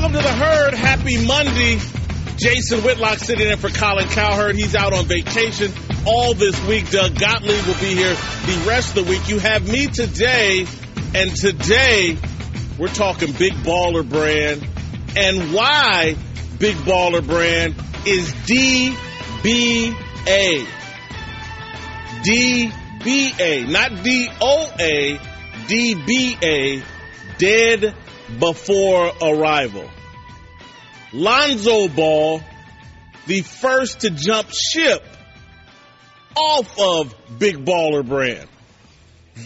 Welcome to the Herd. Happy Monday. Jason Whitlock sitting in for Colin Cowherd. He's out on vacation all this week. Doug Gottlieb will be here the rest of the week. You have me today, and today we're talking Big Baller Brand and why Big Baller Brand is DBA. DBA, not DOA, DBA, Dead Before Arrival. Lonzo Ball, the first to jump ship off of Big Baller Brand.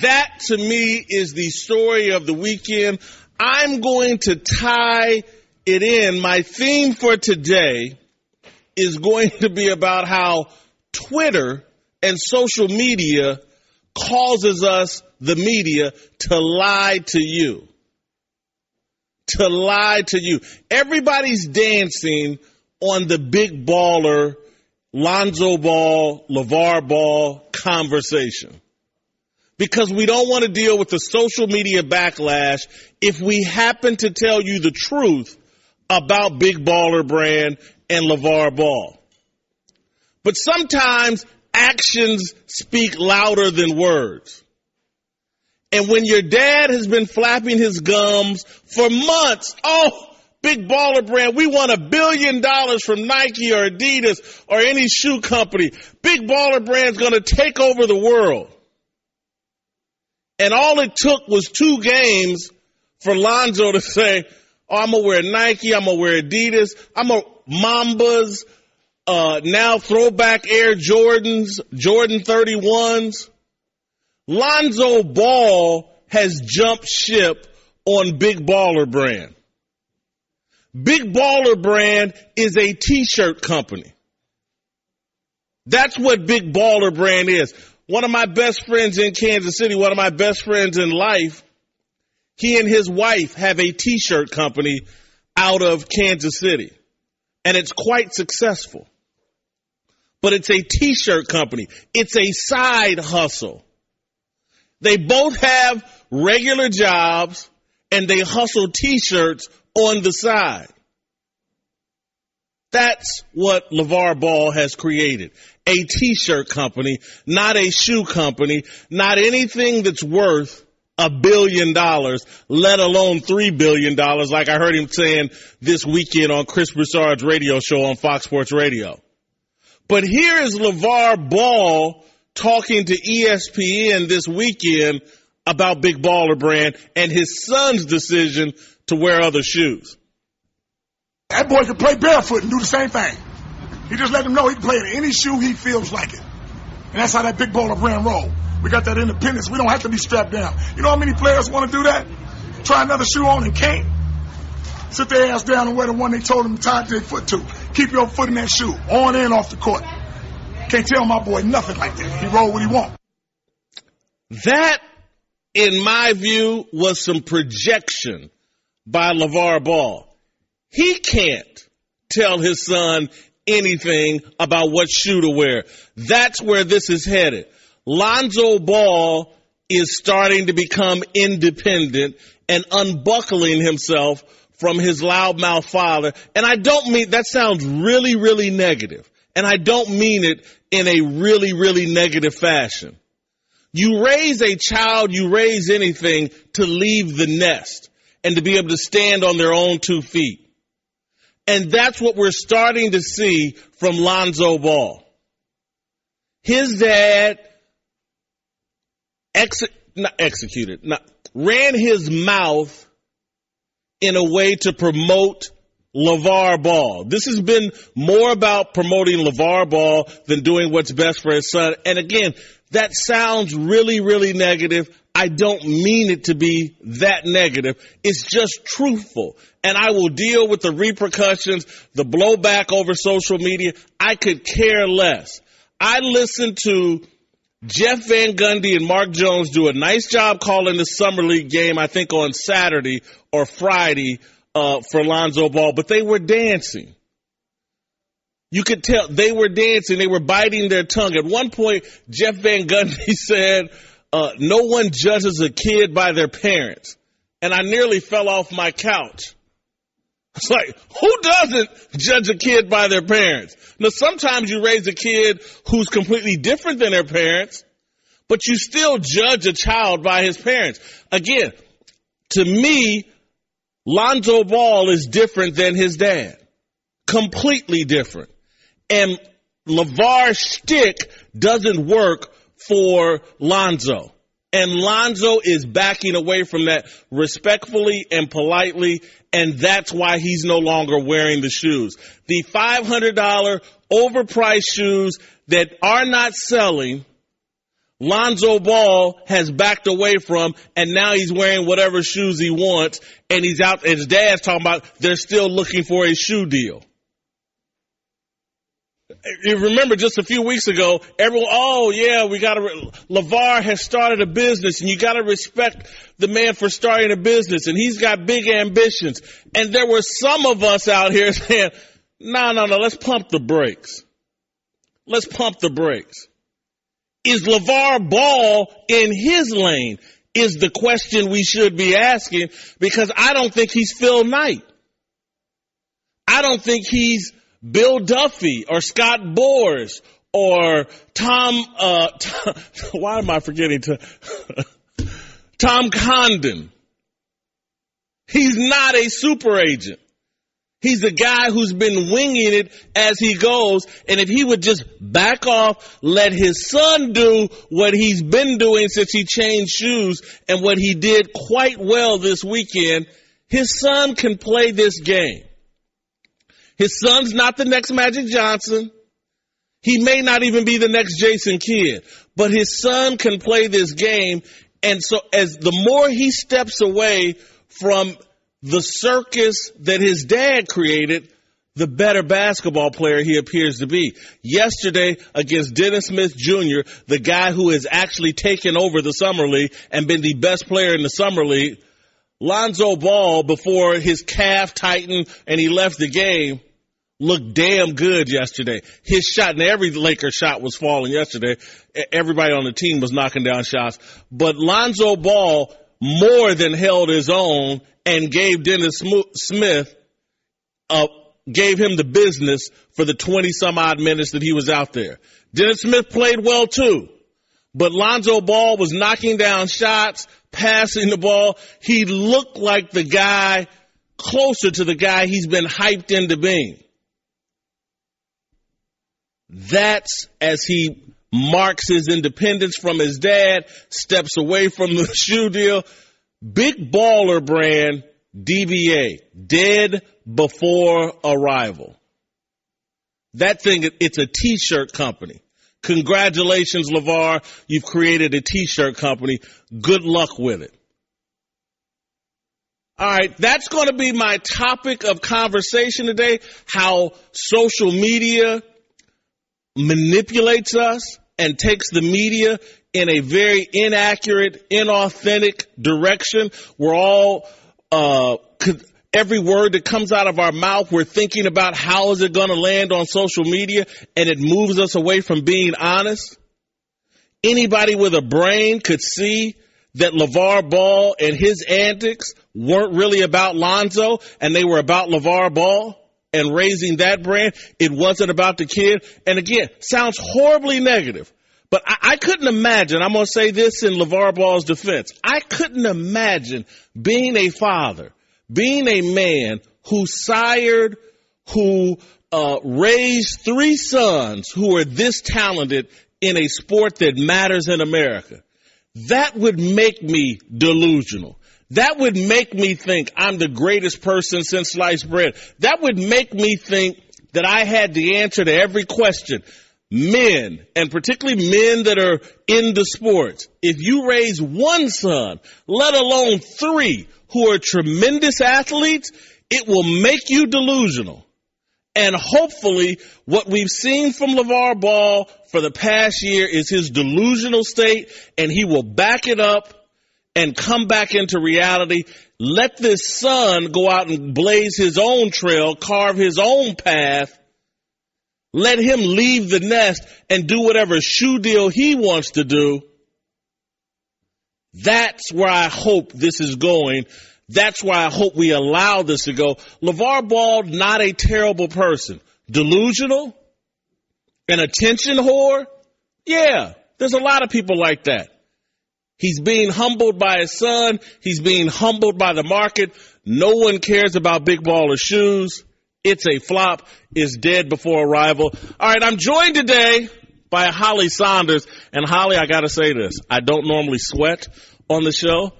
That, to me, is the story of the weekend. I'm going to tie it in. My theme for today is going to be about how Twitter and social media causes us, the media, to lie to you. To lie to you. Everybody's dancing on the Big Baller, Lonzo Ball, LaVar Ball conversation. Because we don't want to deal with the social media backlash if we happen to tell you the truth about Big Baller Brand and LaVar Ball. But sometimes actions speak louder than words. And when your dad has been flapping his gums for months, Big Baller Brand, we won $1 billion from Nike or Adidas or any shoe company. Big Baller Brand's going to take over the world. And all it took was 2 games for Lonzo to say, I'm going to wear Nike, I'm going to wear Adidas, I'm going to Mambas, now throwback Air Jordans, Jordan 31s. Lonzo Ball has jumped ship on Big Baller Brand. Big Baller Brand is a T-shirt company. That's what Big Baller Brand is. One of my best friends in Kansas City, one of my best friends in life, he and his wife have a T-shirt company out of Kansas City. And it's quite successful. But it's a T-shirt company. It's a side hustle. They both have regular jobs, and they hustle T-shirts on the side. That's what LaVar Ball has created. A T-shirt company, not a shoe company, not anything that's worth $1 billion, let alone $3 billion, like I heard him saying this weekend on Chris Broussard's radio show on Fox Sports Radio. But here is LaVar Ball talking to ESPN this weekend about Big Baller Brand and his son's decision to wear other shoes. That boy can play barefoot and do the same thing. He just let him know he can play in any shoe he feels like it. And that's how that Big Baller Brand roll. We got that independence. We don't have to be strapped down. You know how many players want to do that? Try another shoe on and can't. Sit their ass down and wear the one they told them to tie their foot to. Keep your foot in that shoe, on and off the court. Can't tell my boy nothing like that. He roll what he want. That, in my view, was some projection by LaVar Ball. He can't tell his son anything about what shoe to wear. That's where this is headed. Lonzo Ball is starting to become independent and unbuckling himself from his loudmouth father. And I don't mean, that sounds really, really negative. And I don't mean it in a really, really negative fashion. You raise a child, you raise anything to leave the nest and to be able to stand on their own 2 feet. And that's what we're starting to see from Lonzo Ball. His dad ran his mouth in a way to promote LaVar Ball. This has been more about promoting LaVar Ball than doing what's best for his son. And again, that sounds really, really negative. I don't mean it to be that negative. It's just truthful. And I will deal with the repercussions, the blowback over social media. I could care less. I listened to Jeff Van Gundy and Mark Jones do a nice job calling the Summer League game, I think on Saturday or Friday for Lonzo Ball, but they were dancing. You could tell they were dancing. They were biting their tongue. At one point, Jeff Van Gundy said, no one judges a kid by their parents. And I nearly fell off my couch. It's like, who doesn't judge a kid by their parents? Now, sometimes you raise a kid who's completely different than their parents, but you still judge a child by his parents. Again, to me, Lonzo Ball is different than his dad. Completely different. And LaVar's shtick doesn't work for Lonzo. And Lonzo is backing away from that respectfully and politely, and that's why he's no longer wearing the shoes. The $500 overpriced shoes that are not selling, Lonzo Ball has backed away from, and now he's wearing whatever shoes he wants, and he's out, his dad's talking about they're still looking for a shoe deal. You remember just a few weeks ago, everyone, LaVar has started a business, and you got to respect the man for starting a business, and he's got big ambitions. And there were some of us out here saying, no, let's pump the brakes. Let's pump the brakes. Is LaVar Ball in his lane is the question we should be asking, because I don't think he's Phil Knight. I don't think he's Bill Duffy or Scott Boras or Tom Condon. He's not a super agent. He's a guy who's been winging it as he goes. And if he would just back off, let his son do what he's been doing since he changed shoes and what he did quite well this weekend, his son can play this game. His son's not the next Magic Johnson. He may not even be the next Jason Kidd, but his son can play this game. And so as the more he steps away from the circus that his dad created, the better basketball player he appears to be. Yesterday against Dennis Smith Jr., the guy who has actually taken over the Summer League and been the best player in the Summer League, Lonzo Ball, before his calf tightened and he left the game, looked damn good yesterday. His shot, and every Laker shot was falling yesterday. Everybody on the team was knocking down shots. But Lonzo Ball more than held his own and gave Dennis Smith, gave him the business for the 20-some-odd minutes that he was out there. Dennis Smith played well, too. But Lonzo Ball was knocking down shots, passing the ball. He looked like the guy, closer to the guy he's been hyped into being. That's as he marks his independence from his dad, steps away from the shoe deal. Big baller brand, DBA, Dead Before Arrival. That thing, it's a T-shirt company. Congratulations, LaVar. You've created a T-shirt company. Good luck with it. All right, that's going to be my topic of conversation today, how social media manipulates us and takes the media in a very inaccurate, inauthentic direction. We're all, every word that comes out of our mouth, we're thinking about how is it going to land on social media, and it moves us away from being honest. Anybody with a brain could see that LaVar Ball and his antics weren't really about Lonzo, and they were about LaVar Ball and raising that brand. It wasn't about the kid. And again, sounds horribly negative. But I couldn't imagine, I'm going to say this in LaVar Ball's defense, I couldn't imagine being a father, being a man who sired, who raised 3 sons who are this talented in a sport that matters in America. That would make me delusional. That would make me think I'm the greatest person since sliced bread. That would make me think that I had the answer to every question. Men, and particularly men that are in the sports, if you raise 1 son, let alone 3 who are tremendous athletes, it will make you delusional. And hopefully what we've seen from LaVar Ball for the past year is his delusional state, and he will back it up and come back into reality. Let this son go out and blaze his own trail, carve his own path. Let him leave the nest and do whatever shoe deal he wants to do. That's where I hope this is going. That's why I hope we allow this to go. LaVar Ball, not a terrible person. Delusional? An attention whore? Yeah, there's a lot of people like that. He's being humbled by his son. He's being humbled by the market. No one cares about Big Baller's shoes. It's a flop. It's dead before arrival. All right, I'm joined today by Holly Saunders. And Holly, I got to say this. I don't normally sweat on the show.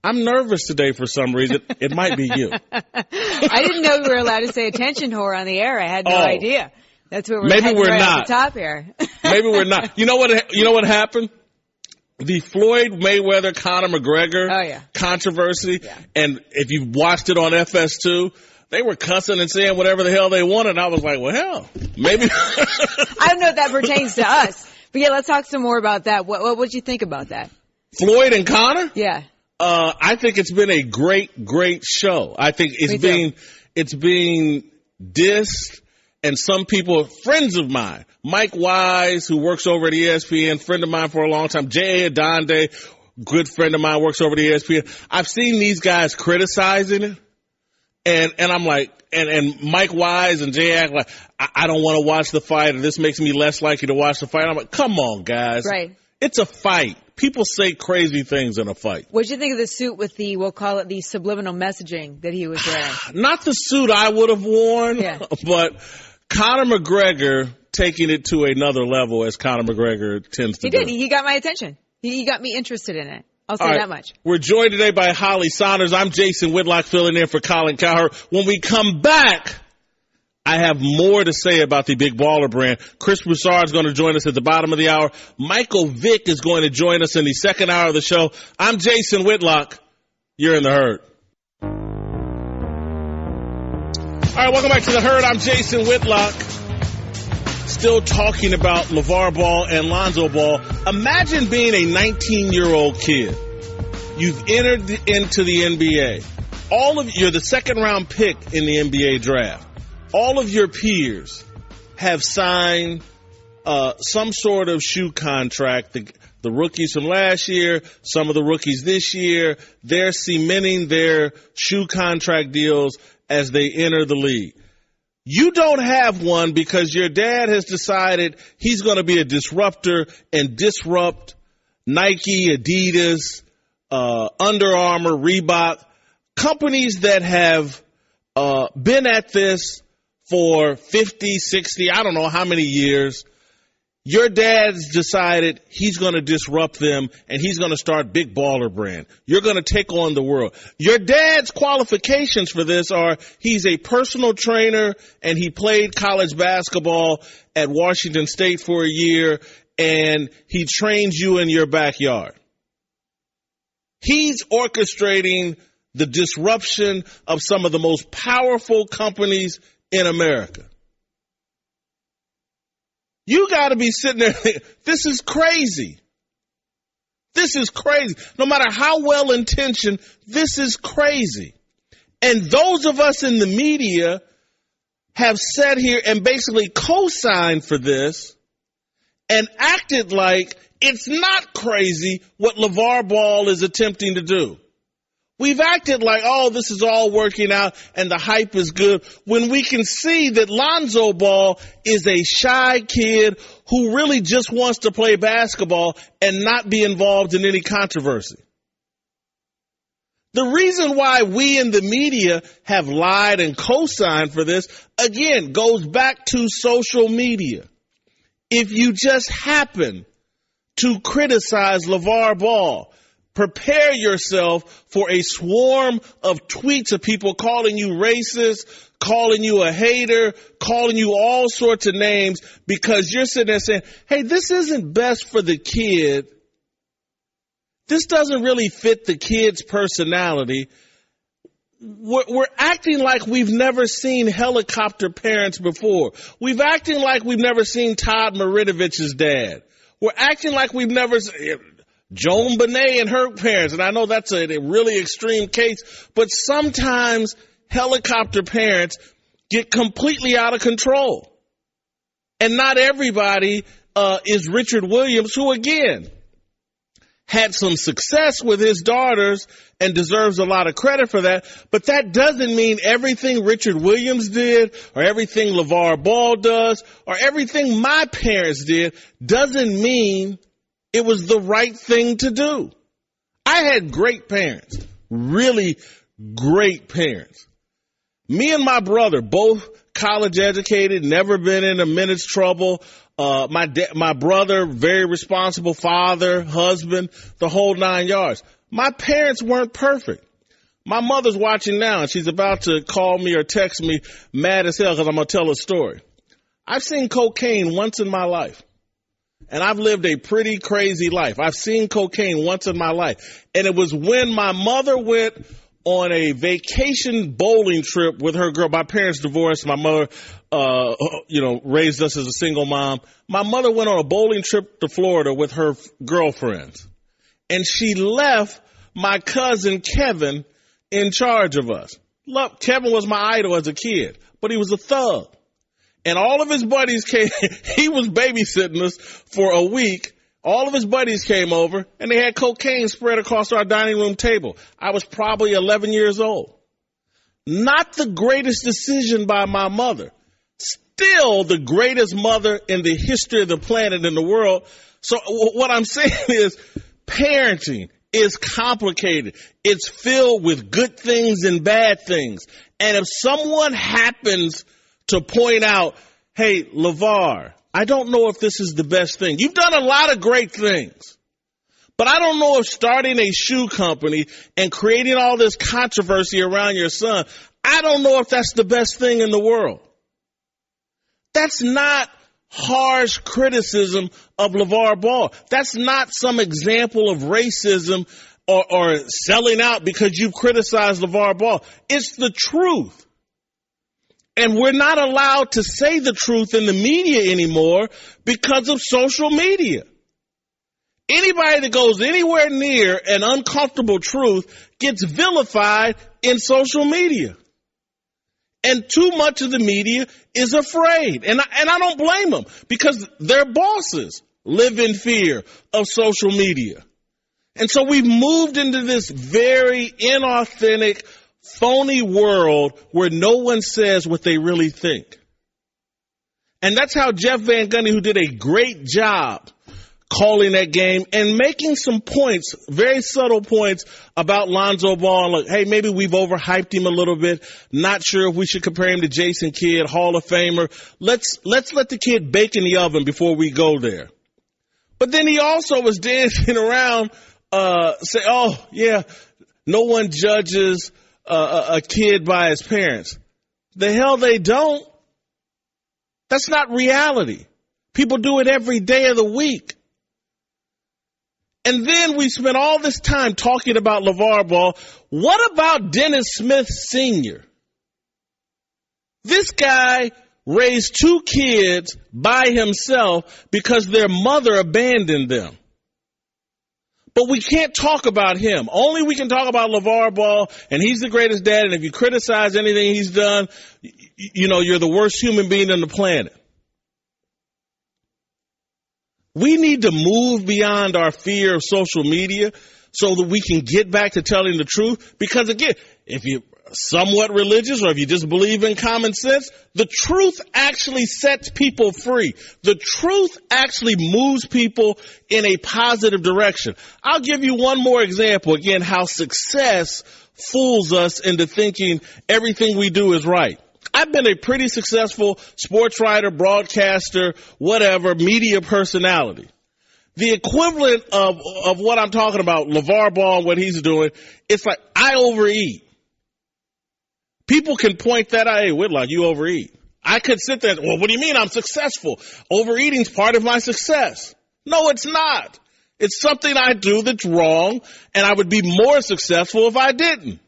I'm nervous today for some reason. It might be you. I didn't know we were allowed to say attention whore on the air. I had no idea. That's what maybe we're right not. At the top here. Maybe we're not. You know what happened? The Floyd Mayweather Conor McGregor controversy, and if you watched it on FS2, they were cussing and saying whatever the hell they wanted. And I was like, well, hell, maybe. I don't know if that pertains to us, but yeah, let's talk some more about that. What did you think about that? Floyd and Conor? Yeah. I think it's been a great show. I think it's being dissed, and some people, friends of mine, Mike Wise, who works over at ESPN, friend of mine for a long time, Jay Adonde, good friend of mine, works over at ESPN. I've seen these guys criticizing it, and I'm like, and Mike Wise and Jay act like, I don't want to watch the fight, or this makes me less likely to watch the fight. I'm like, come on, guys. Right. It's a fight. People say crazy things in a fight. What did you think of the suit with we'll call it the subliminal messaging that he was wearing? Not the suit I would have worn, but Conor McGregor taking it to another level, as Conor McGregor tends to do. He did. He got my attention. He got me interested in it. I'll say that much. We're joined today by Holly Saunders. I'm Jason Whitlock filling in for Colin Cowherd. When we come back, I have more to say about the Big Baller brand. Chris Broussard is going to join us at the bottom of the hour. Michael Vick is going to join us in the second hour of the show. I'm Jason Whitlock. You're in the Herd. All right, welcome back to the Herd. I'm Jason Whitlock. Still talking about LaVar Ball and Lonzo Ball. Imagine being a 19-year-old kid. You've entered into the NBA. You're the second-round pick in the NBA draft. All of your peers have signed some sort of shoe contract. The rookies from last year, some of the rookies this year, they're cementing their shoe contract deals as they enter the league. You don't have one because your dad has decided he's going to be a disruptor and disrupt Nike, Adidas, Under Armour, Reebok, companies that have been at this for 50, 60, I don't know how many years. Your dad's decided he's going to disrupt them, and he's going to start Big Baller brand. You're going to take on the world. Your dad's qualifications for this are he's a personal trainer, and he played college basketball at Washington State for a year, and he trains you in your backyard. He's orchestrating the disruption of some of the most powerful companies in America. You got to be sitting there. This is crazy. This is crazy. No matter how well intentioned, this is crazy. And those of us in the media have sat here and basically co-signed for this and acted like it's not crazy what LaVar Ball is attempting to do. We've acted like, oh, this is all working out and the hype is good, when we can see that Lonzo Ball is a shy kid who really just wants to play basketball and not be involved in any controversy. The reason why we in the media have lied and co-signed for this, again, goes back to social media. If you just happen to criticize LaVar Ball, prepare yourself for a swarm of tweets of people calling you racist, calling you a hater, calling you all sorts of names because you're sitting there saying, hey, this isn't best for the kid. This doesn't really fit the kid's personality. We're acting like we've never seen helicopter parents before. We've acting like we've never seen Todd Maridovich's dad. We're acting like we've never seen Joan Benet and her parents, and I know that's a really extreme case, but sometimes helicopter parents get completely out of control. And not everybody is Richard Williams, who, again, had some success with his daughters and deserves a lot of credit for that. But that doesn't mean everything Richard Williams did or everything LaVar Ball does or everything my parents did doesn't mean it was the right thing to do. I had great parents, really great parents. Me and my brother, both college educated, never been in a minute's trouble. My brother, very responsible father, husband, the whole 9 yards. My parents weren't perfect. My mother's watching now, and she's about to call me or text me mad as hell because I'm going to tell a story. I've seen cocaine once in my life, and I've lived a pretty crazy life. I've seen cocaine once in my life, and it was when my mother went on a vacation bowling trip with her girl. My parents divorced. My mother, raised us as a single mom. My mother went on a bowling trip to Florida with her girlfriends, and she left my cousin Kevin in charge of us. Look, Kevin was my idol as a kid, but he was a thug. And all of his buddies came. He was babysitting us for a week. All of his buddies came over, and they had cocaine spread across our dining room table. I was probably 11 years old. Not the greatest decision by my mother. Still the greatest mother in the history of the planet and the world. So what I'm saying is parenting is complicated. It's filled with good things and bad things. And if someone happens to point out, hey, LaVar, I don't know if this is the best thing. You've done a lot of great things, but I don't know if starting a shoe company and creating all this controversy around your son, I don't know if that's the best thing in the world. That's not harsh criticism of LaVar Ball. That's not some example of racism or selling out because you've criticized LaVar Ball. It's the truth. And we're not allowed to say the truth in the media anymore because of social media. Anybody that goes anywhere near an uncomfortable truth gets vilified in social media. And too much of the media is afraid. And I don't blame them because their bosses live in fear of social media. And so we've moved into this very inauthentic, phony world where no one says what they really think. And that's how Jeff Van Gundy, who did a great job calling that game and making some points, very subtle points about Lonzo Ball. Like, hey, maybe we've overhyped him a little bit. Not sure if we should compare him to Jason Kidd, Hall of Famer. Let's let the kid bake in the oven before we go there. But then he also was dancing around, say, oh, yeah, no one judges a kid by his parents. The hell they don't. That's not reality. People do it every day of the week. And then we spent all this time talking about LaVar Ball. What about Dennis Smith Sr.? This guy raised 2 kids by himself because their mother abandoned them. But we can't talk about him. Only we can talk about LaVar Ball, and he's the greatest dad, and if you criticize anything he's done, you're the worst human being on the planet. We need to move beyond our fear of social media so that we can get back to telling the truth. Because again, if you're somewhat religious or if you just believe in common sense, the truth actually sets people free. The truth actually moves people in a positive direction. I'll give you one more example, again, how success fools us into thinking everything we do is right. I've been a pretty successful sports writer, broadcaster, whatever, media personality. The equivalent of what I'm talking about, LaVar Ball and what he's doing, it's like I overeat. People can point that out, hey, Whitlock, you overeat. I could sit there, well, what do you mean I'm successful? Overeating's part of my success. No, it's not. It's something I do that's wrong, and I would be more successful if I didn't.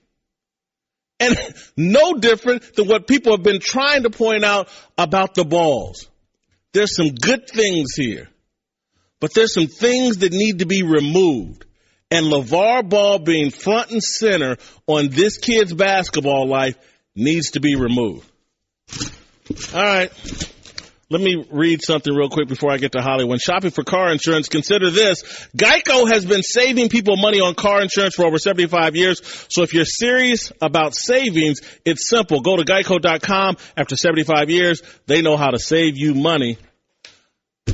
And no different than what people have been trying to point out about the Balls. There's some good things here, but there's some things that need to be removed. And LaVar Ball being front and center on this kid's basketball life needs to be removed. All right. Let me read something real quick before I get to Holly. When shopping for car insurance, consider this. Geico has been saving people money on car insurance for over 75 years. So if you're serious about savings, it's simple. Go to geico.com. After 75 years, they know how to save you money.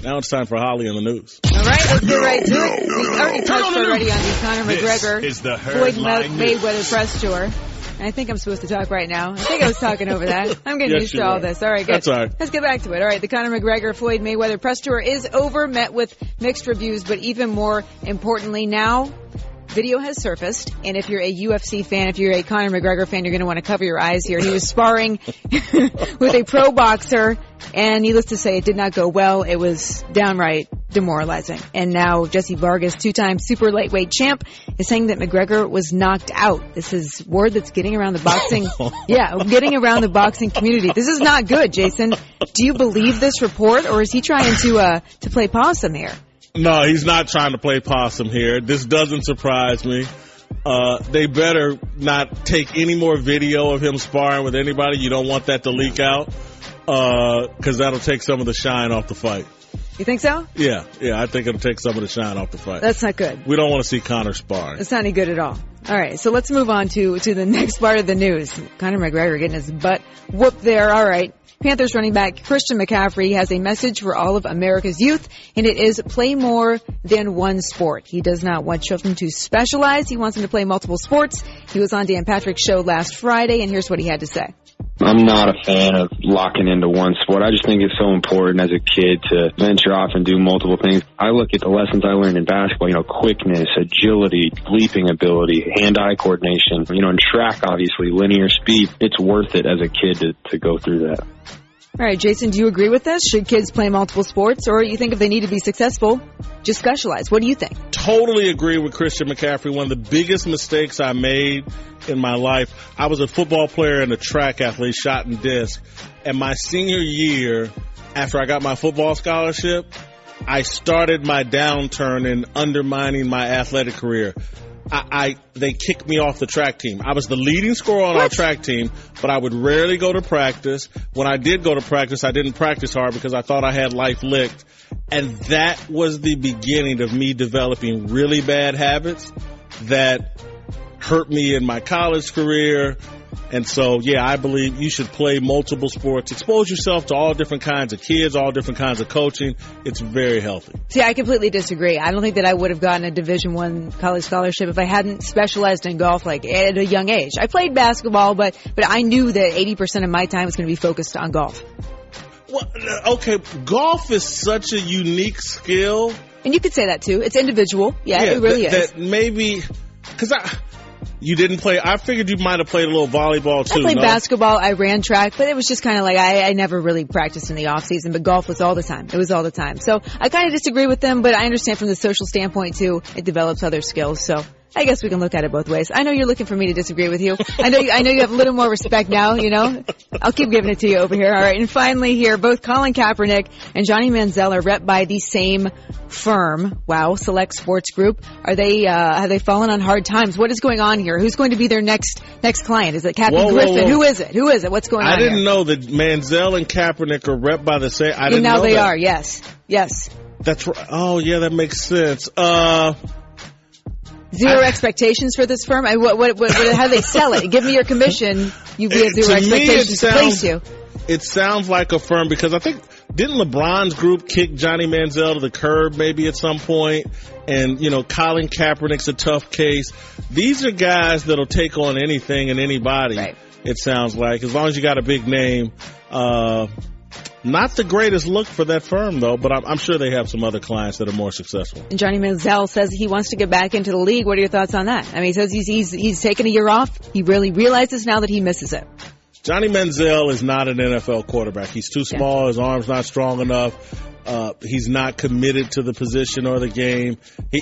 Now it's time for Holly in the news. All right, let's get right to it. We already touched already on the Conor McGregor Floyd Mayweather press tour. I think I'm supposed to talk right now. I think I was talking over that. I'm getting used to all this. All right, good. That's all right. Let's get back to it. All right, the Conor McGregor Floyd Mayweather press tour is over, met with mixed reviews, but even more importantly now, video has surfaced, and if you're a UFC fan, if you're a Conor McGregor fan, you're going to want to cover your eyes here. He was sparring with a pro boxer, and needless to say, it did not go well. It was downright demoralizing. And now Jesse Vargas, two-time super lightweight champ, is saying that McGregor was knocked out. This is word that's getting around the boxing, getting around the boxing community. This is not good, Jason. Do you believe this report, or is he trying to play possum here? No, he's not trying to play possum here. This doesn't surprise me. They better not take any more video of him sparring with anybody. You don't want that to leak out, because that'll take some of the shine off the fight. You think so? Yeah, I think it'll take some of the shine off the fight. That's not good. We don't want to see Conor sparring. That's not any good at all. All right, so let's move on to the next part of the news. Conor McGregor getting his butt whooped there. All right. Panthers running back Christian McCaffrey has a message for all of America's youth, and it is play more than one sport. He does not want children to specialize. He wants them to play multiple sports. He was on Dan Patrick's show last Friday, and here's what he had to say. I'm not a fan of locking into one sport. I just think it's so important as a kid to venture off and do multiple things. I look at the lessons I learned in basketball, quickness, agility, leaping ability, hand-eye coordination, and track, obviously, linear speed. It's worth it as a kid to go through that. All right, Jason, do you agree with this? Should kids play multiple sports, or you think if they need to be successful, just specialize? What do you think? Totally agree with Christian McCaffrey. One of the biggest mistakes I made in my life, I was a football player and a track athlete, shot and disc. And my senior year, after I got my football scholarship, I started my downturn in undermining my athletic career. They kicked me off the track team. I was the leading scorer on our track team, but I would rarely go to practice. When I did go to practice, I didn't practice hard because I thought I had life licked. And that was the beginning of me developing really bad habits that hurt me in my college career. And so, I believe you should play multiple sports. Expose yourself to all different kinds of kids, all different kinds of coaching. It's very healthy. See, I completely disagree. I don't think that I would have gotten a Division I college scholarship if I hadn't specialized in golf at a young age. I played basketball, but I knew that 80% of my time was going to be focused on golf. Well, okay, golf is such a unique skill. And you could say that too. It's individual. Yeah, it really is. That maybe, because you didn't play. I figured you might have played a little volleyball too. I played basketball. I ran track, but it was just kind of I never really practiced in the off season. But golf was all the time. It was all the time. So I kind of disagree with them, but I understand from the social standpoint too. It develops other skills. So I guess we can look at it both ways. I know you're looking for me to disagree with you. I know you have a little more respect now, I'll keep giving it to you over here. All right. And finally here, both Colin Kaepernick and Johnny Manziel are rep by the same firm. Wow. Select Sports Group. Are they, have they fallen on hard times? What is going on here? Who's going to be their next client? Is it Captain Griffin? Who is it? What's going on I didn't know that Manziel and Kaepernick are rep by the same. I didn't know now they that. are. Yes. That's right. Oh yeah, that makes sense. Zero expectations for this firm? How do they sell it? Give me your commission. You have zero expectations to place you. It sounds like a firm because I think, didn't LeBron's group kick Johnny Manziel to the curb maybe at some point? And, Colin Kaepernick's a tough case. These are guys that'll take on anything and anybody, right. It sounds like, as long as you got a big name. Not the greatest look for that firm, though, but I'm sure they have some other clients that are more successful. And Johnny Manziel says he wants to get back into the league. What are your thoughts on that? I mean, he says he's taken a year off. He really realizes now that he misses it. Johnny Manziel is not an NFL quarterback. He's too small. His arm's not strong enough. He's not committed to the position or the game.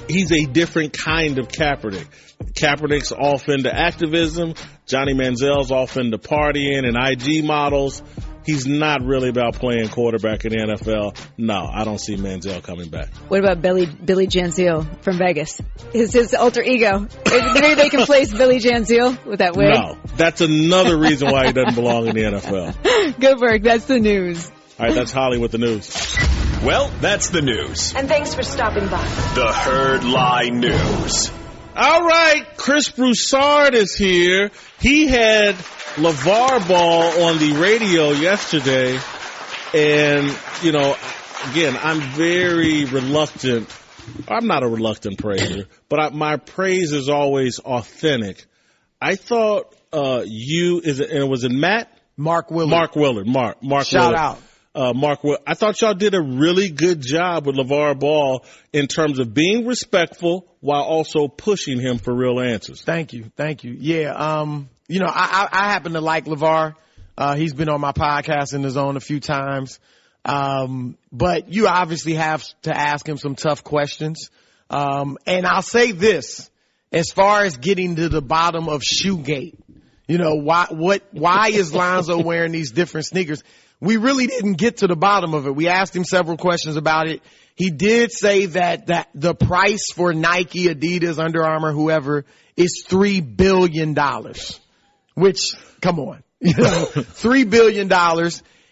He's a different kind of Kaepernick. Kaepernick's off into activism. Johnny Manziel's off into partying and IG models. He's not really about playing quarterback in the NFL. No, I don't see Manziel coming back. What about Billy Janziel from Vegas? His alter ego. Maybe they can place Billy Janziel with that wig. No, that's another reason why he doesn't belong in the NFL. Good work. That's the news. All right, that's Holly with the news. Well, that's the news. And thanks for stopping by. The Herd Lie News. All right, Chris Broussard is here. He had LaVar Ball on the radio yesterday. And, you know, again, I'm very reluctant. I'm not a reluctant praiser, but my praise is always authentic. I thought was it Matt? Mark Willard. Mark Willard. Shout out. Mark Willard. I thought y'all did a really good job with LaVar Ball in terms of being respectful while also pushing him for real answers. Thank you. Yeah. You know, I happen to like LaVar. He's been on my podcast in the zone a few times. But you obviously have to ask him some tough questions. And I'll say this, as far as getting to the bottom of Shoegate, you know, why is Lonzo wearing these different sneakers? We really didn't get to the bottom of it. We asked him several questions about it. He did say that the price for Nike, Adidas, Under Armour, whoever is $3 billion, which, come on, you know, $3 billion.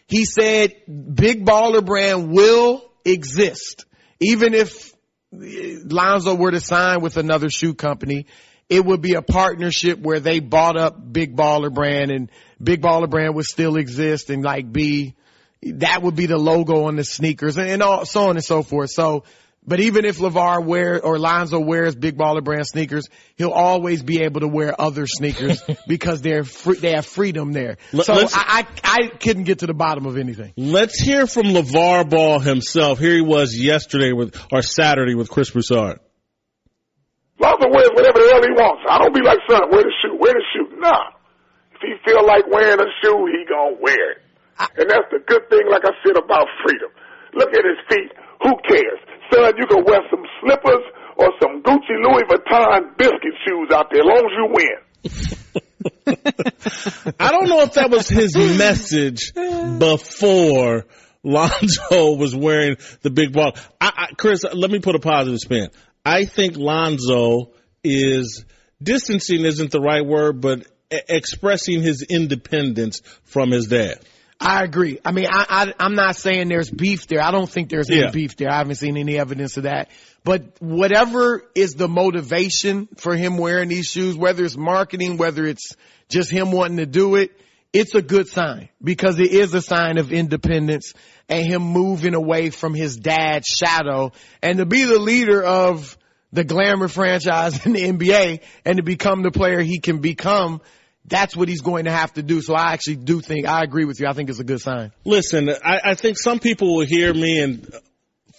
He said Big Baller Brand will exist. Even if Lonzo were to sign with another shoe company, it would be a partnership where they bought up Big Baller Brand and Big Baller Brand would still exist and that would be the logo on the sneakers and all, so on and so forth. So, but even if LaVar or Lonzo wears Big Baller Brand sneakers, he'll always be able to wear other sneakers because they have freedom there. So I couldn't get to the bottom of anything. Let's hear from LaVar Ball himself. Here he was Saturday with Chris Broussard. Lonzo wears whatever the hell he wants. I don't be like, son, wear the shoe. Nah. If he feel like wearing a shoe, he gonna wear it. And that's the good thing, like I said, about freedom. Look at his feet. Who cares? Son, you can wear some slippers or some Gucci Louis Vuitton biscuit shoes out there as long as you win. I don't know if that was his message before Lonzo was wearing the big ball. Chris, let me put a positive spin. I think Lonzo is distancing isn't the right word, but expressing his independence from his dad. I agree. I mean, I'm not saying there's beef there. I don't think there's any beef there. I haven't seen any evidence of that. But whatever is the motivation for him wearing these shoes, whether it's marketing, whether it's just him wanting to do it, it's a good sign because it is a sign of independence and him moving away from his dad's shadow and to be the leader of the glamour franchise in the NBA and to become the player he can become. That's what he's going to have to do. So I actually do think, I agree with you. I think it's a good sign. Listen, I think some people will hear me in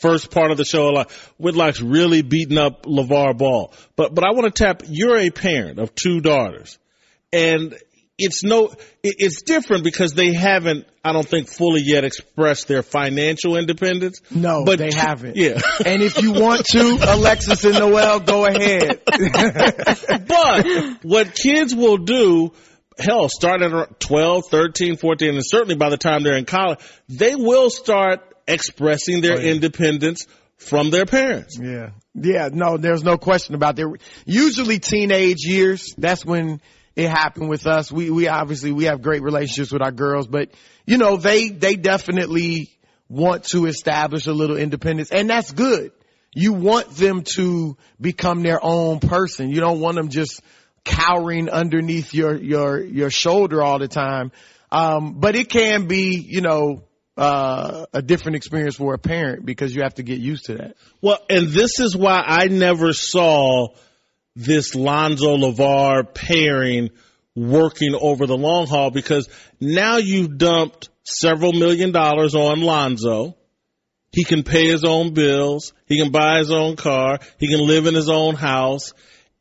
first part of the show like Whitlock's really beating up LaVar Ball. But I want to tap, you're a parent of two daughters. And it's different because they haven't, I don't think, fully yet expressed their financial independence. No, but they haven't. Yeah. And if you want to, Alexis and Noel, go ahead. But what kids will do, hell, starting at 12, 13, 14, and certainly by the time they're in college, they will start expressing their independence from their parents. Yeah. Yeah, no, there's no question about that. Usually teenage years, that's when it happened with us. We obviously have great relationships with our girls, but you know, they definitely want to establish a little independence, and that's good. You want them to become their own person. You don't want them just cowering underneath your shoulder all the time. But it can be, you know, a different experience for a parent because you have to get used to that. Well, and this is why I never saw this Lonzo LaVar pairing working over the long haul, because now you've dumped several $1 million on Lonzo. He can pay his own bills. He can buy his own car. He can live in his own house.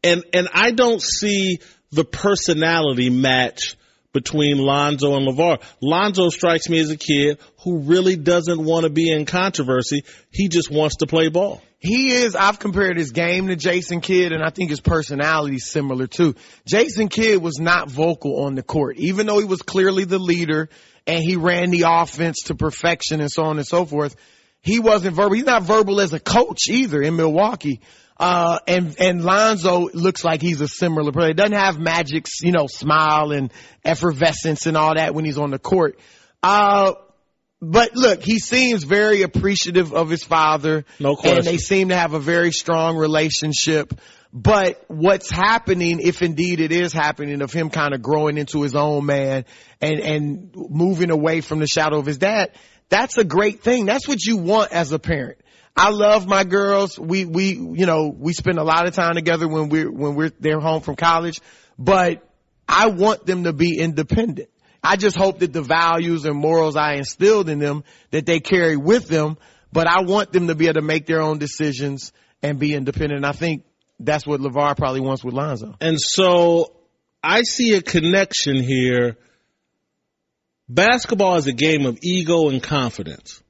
And I don't see the personality match between Lonzo and LaVar. Lonzo strikes me as a kid who really doesn't want to be in controversy. He just wants to play ball. He is. I've compared his game to Jason Kidd, and I think his personality is similar too. Jason Kidd was not vocal on the court, even though he was clearly the leader and he ran the offense to perfection and so on and so forth. He wasn't verbal. He's not verbal as a coach either in Milwaukee. And Lonzo looks like he's a similar player. He doesn't have Magic's, you know, smile and effervescence and all that when he's on the court. But look, he seems very appreciative of his father. No question. And they seem to have a very strong relationship. But what's happening, if indeed it is happening, of him kind of growing into his own man and moving away from the shadow of his dad, that's a great thing. That's what you want as a parent. I love my girls. We spend a lot of time together when they're home from college, but I want them to be independent. I just hope that the values and morals I instilled in them, that they carry with them, but I want them to be able to make their own decisions and be independent. And I think that's what LaVar probably wants with Lonzo. And so I see a connection here. Basketball is a game of ego and confidence.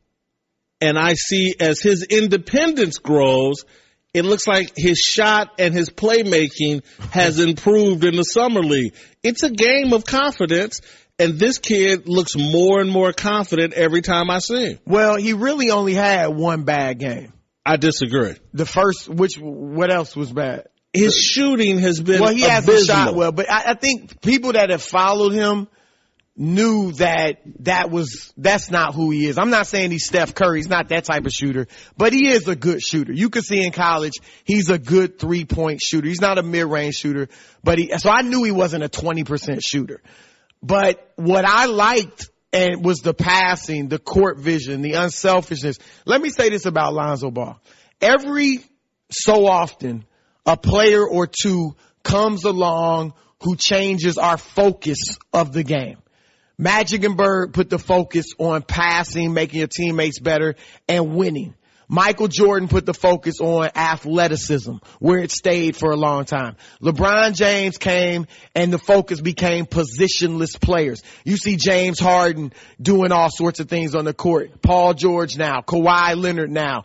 And I see as his independence grows, it looks like his shot and his playmaking has improved in the summer league. It's a game of confidence. And this kid looks more and more confident every time I see him. Well, he really only had one bad game. I disagree. What else was bad? His shooting has been Well, he abysmal. hasn't shot well, but I think people that have followed him knew that's not who he is. I'm not saying he's Steph Curry. He's not that type of shooter, but he is a good shooter. You could see in college, he's a good 3-point shooter. He's not a mid-range shooter, so I knew he wasn't a 20% shooter. But what I liked was the passing, the court vision, the unselfishness. Let me say this about Lonzo Ball. Every so often, a player or two comes along who changes our focus of the game. Magic and Bird put the focus on passing, making your teammates better, and winning. Michael Jordan put the focus on athleticism, where it stayed for a long time. LeBron James came and the focus became positionless players. You see James Harden doing all sorts of things on the court. Paul George now, Kawhi Leonard now,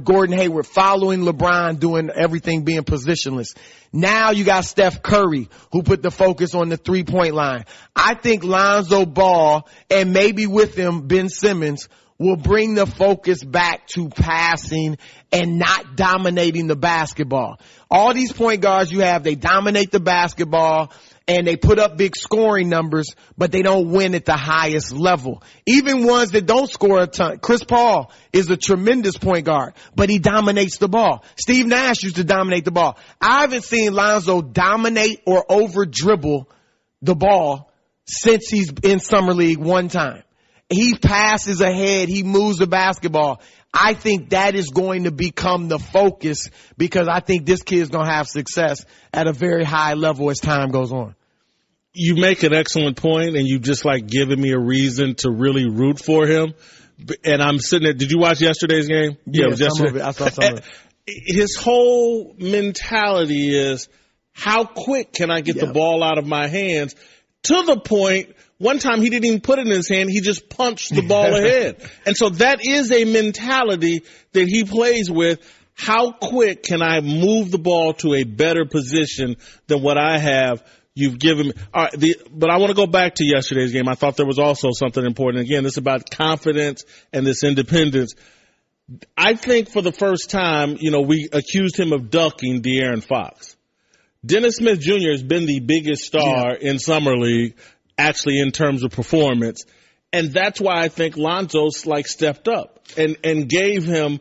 Gordon Hayward following LeBron doing everything being positionless. Now you got Steph Curry who put the focus on the 3-point line. I think Lonzo Ball and maybe with him Ben Simmons will bring the focus back to passing and not dominating the basketball. All these point guards you have, they dominate the basketball and they put up big scoring numbers, but they don't win at the highest level. Even ones that don't score a ton. Chris Paul is a tremendous point guard, but he dominates the ball. Steve Nash used to dominate the ball. I haven't seen Lonzo dominate or over dribble the ball since he's in Summer League one time. He passes ahead. He moves the basketball. I think that is going to become the focus because I think this kid is going to have success at a very high level as time goes on. You make an excellent point, and you just like giving me a reason to really root for him. And I'm sitting there. Did you watch yesterday's game? Yeah, it was yesterday. some of it. I saw some of it. His whole mentality is, how quick can I get the ball out of my hands? To the point, one time he didn't even put it in his hand. He just punched the ball ahead. And so that is a mentality that he plays with. How quick can I move the ball to a better position than what I have? You've given me. All right, but I want to go back to yesterday's game. I thought there was also something important. Again, this is about confidence and this independence. I think for the first time, we accused him of ducking De'Aaron Fox. Dennis Smith Jr. has been the biggest star in Summer League, actually in terms of performance. And that's why I think Lonzo's stepped up and gave him,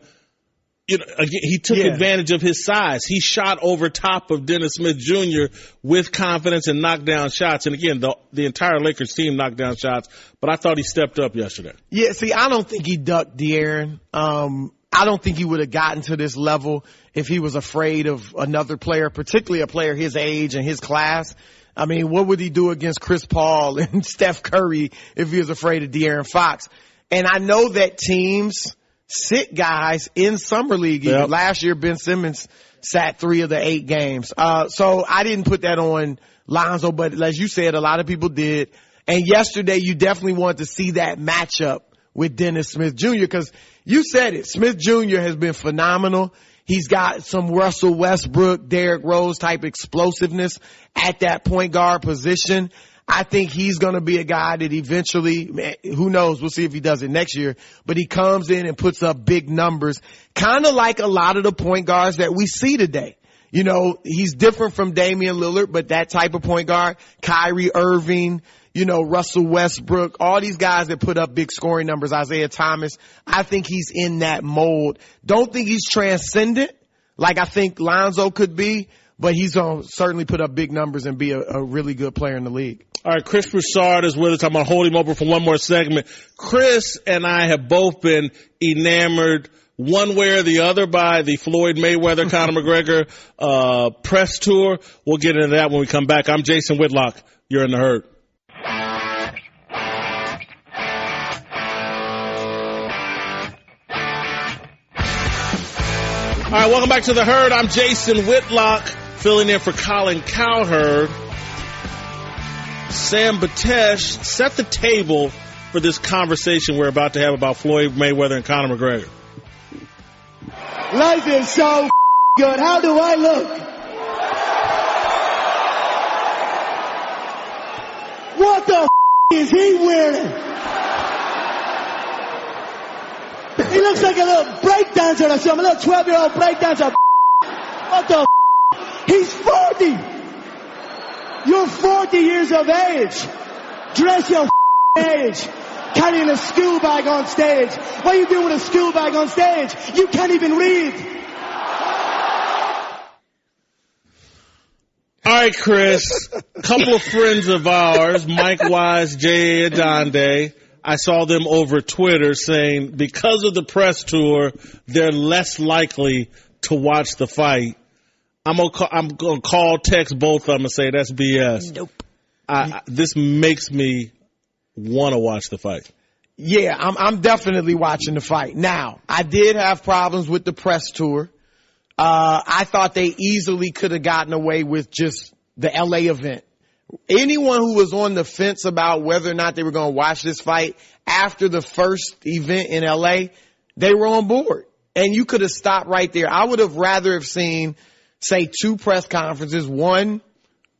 he took advantage of his size. He shot over top of Dennis Smith Jr. with confidence and knocked down shots. And again, the entire Lakers team knocked down shots, but I thought he stepped up yesterday. Yeah, see, I don't think he ducked De'Aaron. I don't think he would have gotten to this level if he was afraid of another player, particularly a player his age and his class. I mean, what would he do against Chris Paul and Steph Curry if he was afraid of De'Aaron Fox? And I know that teams sit guys in Summer League. Yep. Last year, Ben Simmons sat 3 of the 8 games. So I didn't put that on Lonzo, but as you said, a lot of people did. And yesterday, you definitely wanted to see that matchup with Dennis Smith Jr. because you said it. Smith Jr. has been phenomenal. He's got some Russell Westbrook, Derrick Rose type explosiveness at that point guard position. I think he's going to be a guy that eventually, who knows, we'll see if he does it next year, but he comes in and puts up big numbers, kind of like a lot of the point guards that we see today. He's different from Damian Lillard, but that type of point guard, Kyrie Irving, Russell Westbrook, all these guys that put up big scoring numbers, Isaiah Thomas. I think he's in that mold. Don't think he's transcendent like I think Lonzo could be, but he's going to certainly put up big numbers and be a really good player in the league. All right, Chris Broussard is with us. I'm going to hold him over for one more segment. Chris and I have both been enamored one way or the other by the Floyd Mayweather, Conor McGregor press tour. We'll get into that when we come back. I'm Jason Whitlock. You're in the Herd. All right, welcome back to the Herd. I'm Jason Whitlock, filling in for Colin Cowherd. Sam Batesh, set the table for this conversation we're about to have about Floyd Mayweather and Conor McGregor. Life is so good. How do I look? What the is he wearing? He looks like a little break dancer or something, a little 12-year-old break dancer. What the He's 40. You're 40 years of age. Dress your age. Carrying a school bag on stage. What are you doing with a school bag on stage? You can't even read. All right, Chris. A couple of friends of ours, Mike Wise, Jay Adonde, I saw them over Twitter saying because of the press tour, they're less likely to watch the fight. I'm gonna call, text both of them and say that's BS. Nope. This makes me want to watch the fight. Yeah, I'm definitely watching the fight. Now, I did have problems with the press tour. I thought they easily could have gotten away with just the LA event. Anyone who was on the fence about whether or not they were going to watch this fight after the first event in LA, they were on board. And you could have stopped right there. I would have rather have seen, say, 2 press conferences, one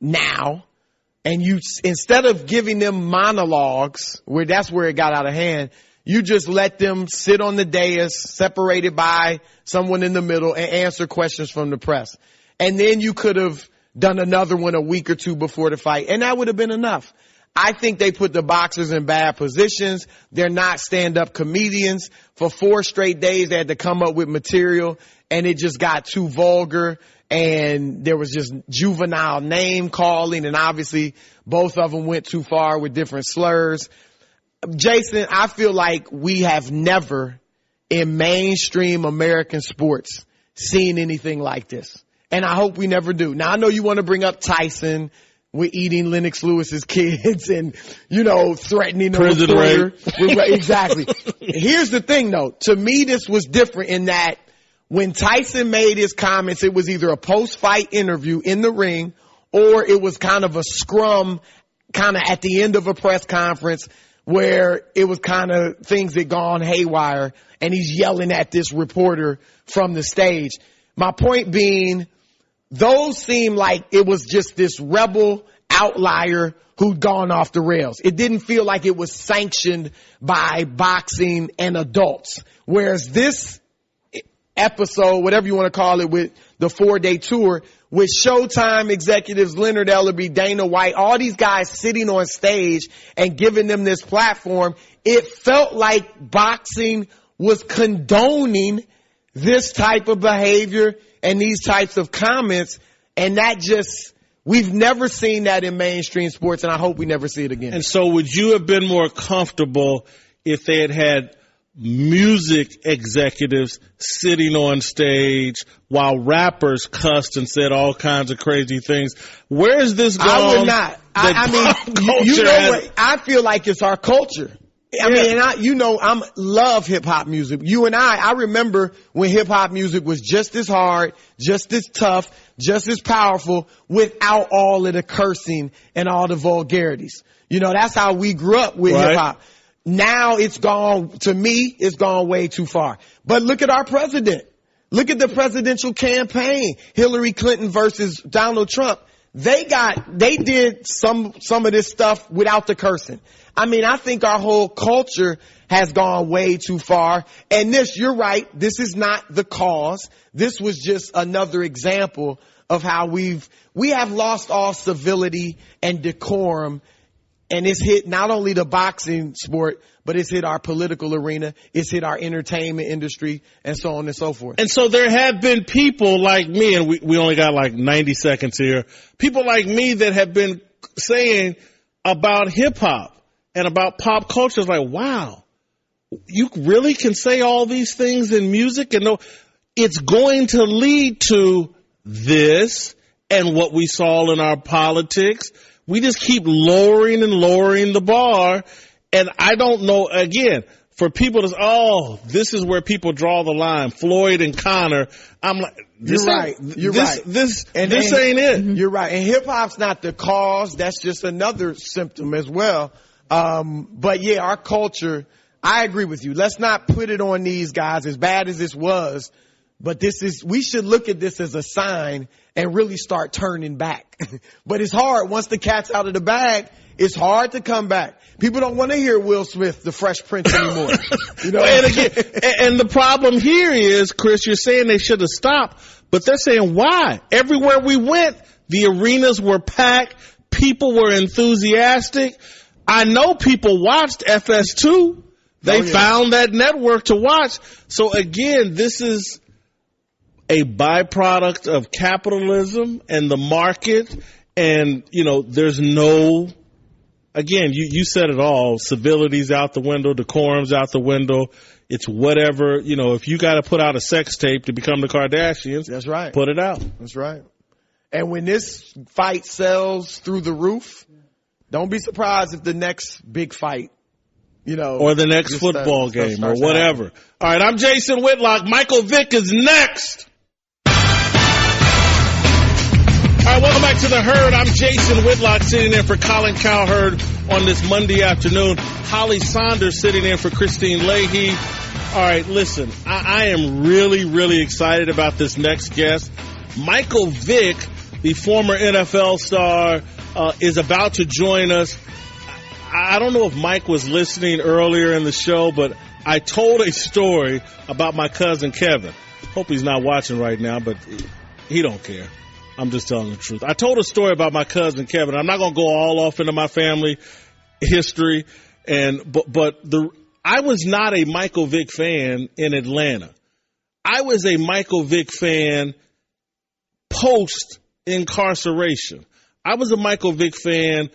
now, and you, instead of giving them monologues, where that's where it got out of hand, you just let them sit on the dais, separated by someone in the middle, and answer questions from the press. And then you could have done another one a week or 2 before the fight, and that would have been enough. I think they put the boxers in bad positions. They're not stand-up comedians. For 4 straight days, they had to come up with material, and it just got too vulgar, and there was just juvenile name calling, and obviously both of them went too far with different slurs. Jason, I feel like we have never in mainstream American sports seen anything like this. And I hope we never do. Now, I know you want to bring up Tyson with eating Lennox Lewis's kids and, threatening them with torture. Exactly. Here's the thing, though. To me, this was different in that when Tyson made his comments, it was either a post-fight interview in the ring or it was kind of a scrum kind of at the end of a press conference where it was kind of things that gone haywire and he's yelling at this reporter from the stage. My point being, those seem like it was just this rebel outlier who'd gone off the rails. It didn't feel like it was sanctioned by boxing and adults. Whereas this episode, whatever you want to call it, with the 4-day tour, with Showtime executives, Leonard Ellerbe, Dana White, all these guys sitting on stage and giving them this platform, it felt like boxing was condoning this type of behavior and these types of comments, and that just, we've never seen that in mainstream sports, and I hope we never see it again. And so would you have been more comfortable if they had music executives sitting on stage while rappers cussed and said all kinds of crazy things? Where is this going? I would not. I mean, you know what? I feel like it's our culture. I mean, I love hip hop music. You and I remember when hip hop music was just as hard, just as tough, just as powerful without all of the cursing and all the vulgarities. That's how we grew up with hip hop. Now it's gone, to me, it's gone way too far. But look at our president. Look at the presidential campaign. Hillary Clinton versus Donald Trump. They did some of this stuff without the cursing. I mean, I think our whole culture has gone way too far. And you're right, this is not the cause. This was just another example of how we have lost all civility and decorum And it's hit not only the boxing sport, but it's hit our political arena. It's hit our entertainment industry and so on and so forth. And so there have been people like me, and we only got like 90 seconds here, people like me that have been saying about hip hop and about pop culture, it's like, wow, you really can say all these things in music and no, it's going to lead to this and what we saw in our politics. We just keep lowering and lowering the bar. And I don't know, again, for people to, this is where people draw the line. Floyd and Connor. I'm like, You're right. This ain't it. You're right. And hip hop's not the cause. That's just another symptom as well. But yeah, our culture, I agree with you. Let's not put it on these guys as bad as this was. But we should look at this as a sign and really start turning back. But it's hard. Once the cat's out of the bag, it's hard to come back. People don't want to hear Will Smith, the Fresh Prince anymore. And again, and the problem here is, Chris, you're saying they should have stopped, but they're saying why? Everywhere we went, the arenas were packed. People were enthusiastic. I know people watched FS2. They found that network to watch. So again, this is a byproduct of capitalism and the market. And, there's no, again, you said it all. Civility's out the window. Decorum's out the window. It's whatever, if you got to put out a sex tape to become the Kardashians. That's right. Put it out. That's right. And when this fight sells through the roof, don't be surprised if the next big fight, or the next football game or whatever. All right. I'm Jason Whitlock. Michael Vick is next. All right, welcome back to The Herd. I'm Jason Whitlock sitting in for Colin Cowherd on this Monday afternoon. Holly Saunders sitting in for Christine Leahy. All right, listen, I am really, really excited about this next guest. Michael Vick, the former NFL star, is about to join us. I don't know if Mike was listening earlier in the show, but I told a story about my cousin Kevin. Hope he's not watching right now, but he don't care. I'm just telling the truth. I told a story about my cousin Kevin. I'm not going to go all off into my family history, but I was not a Michael Vick fan in Atlanta. I was a Michael Vick fan post incarceration. I was a Michael Vick fan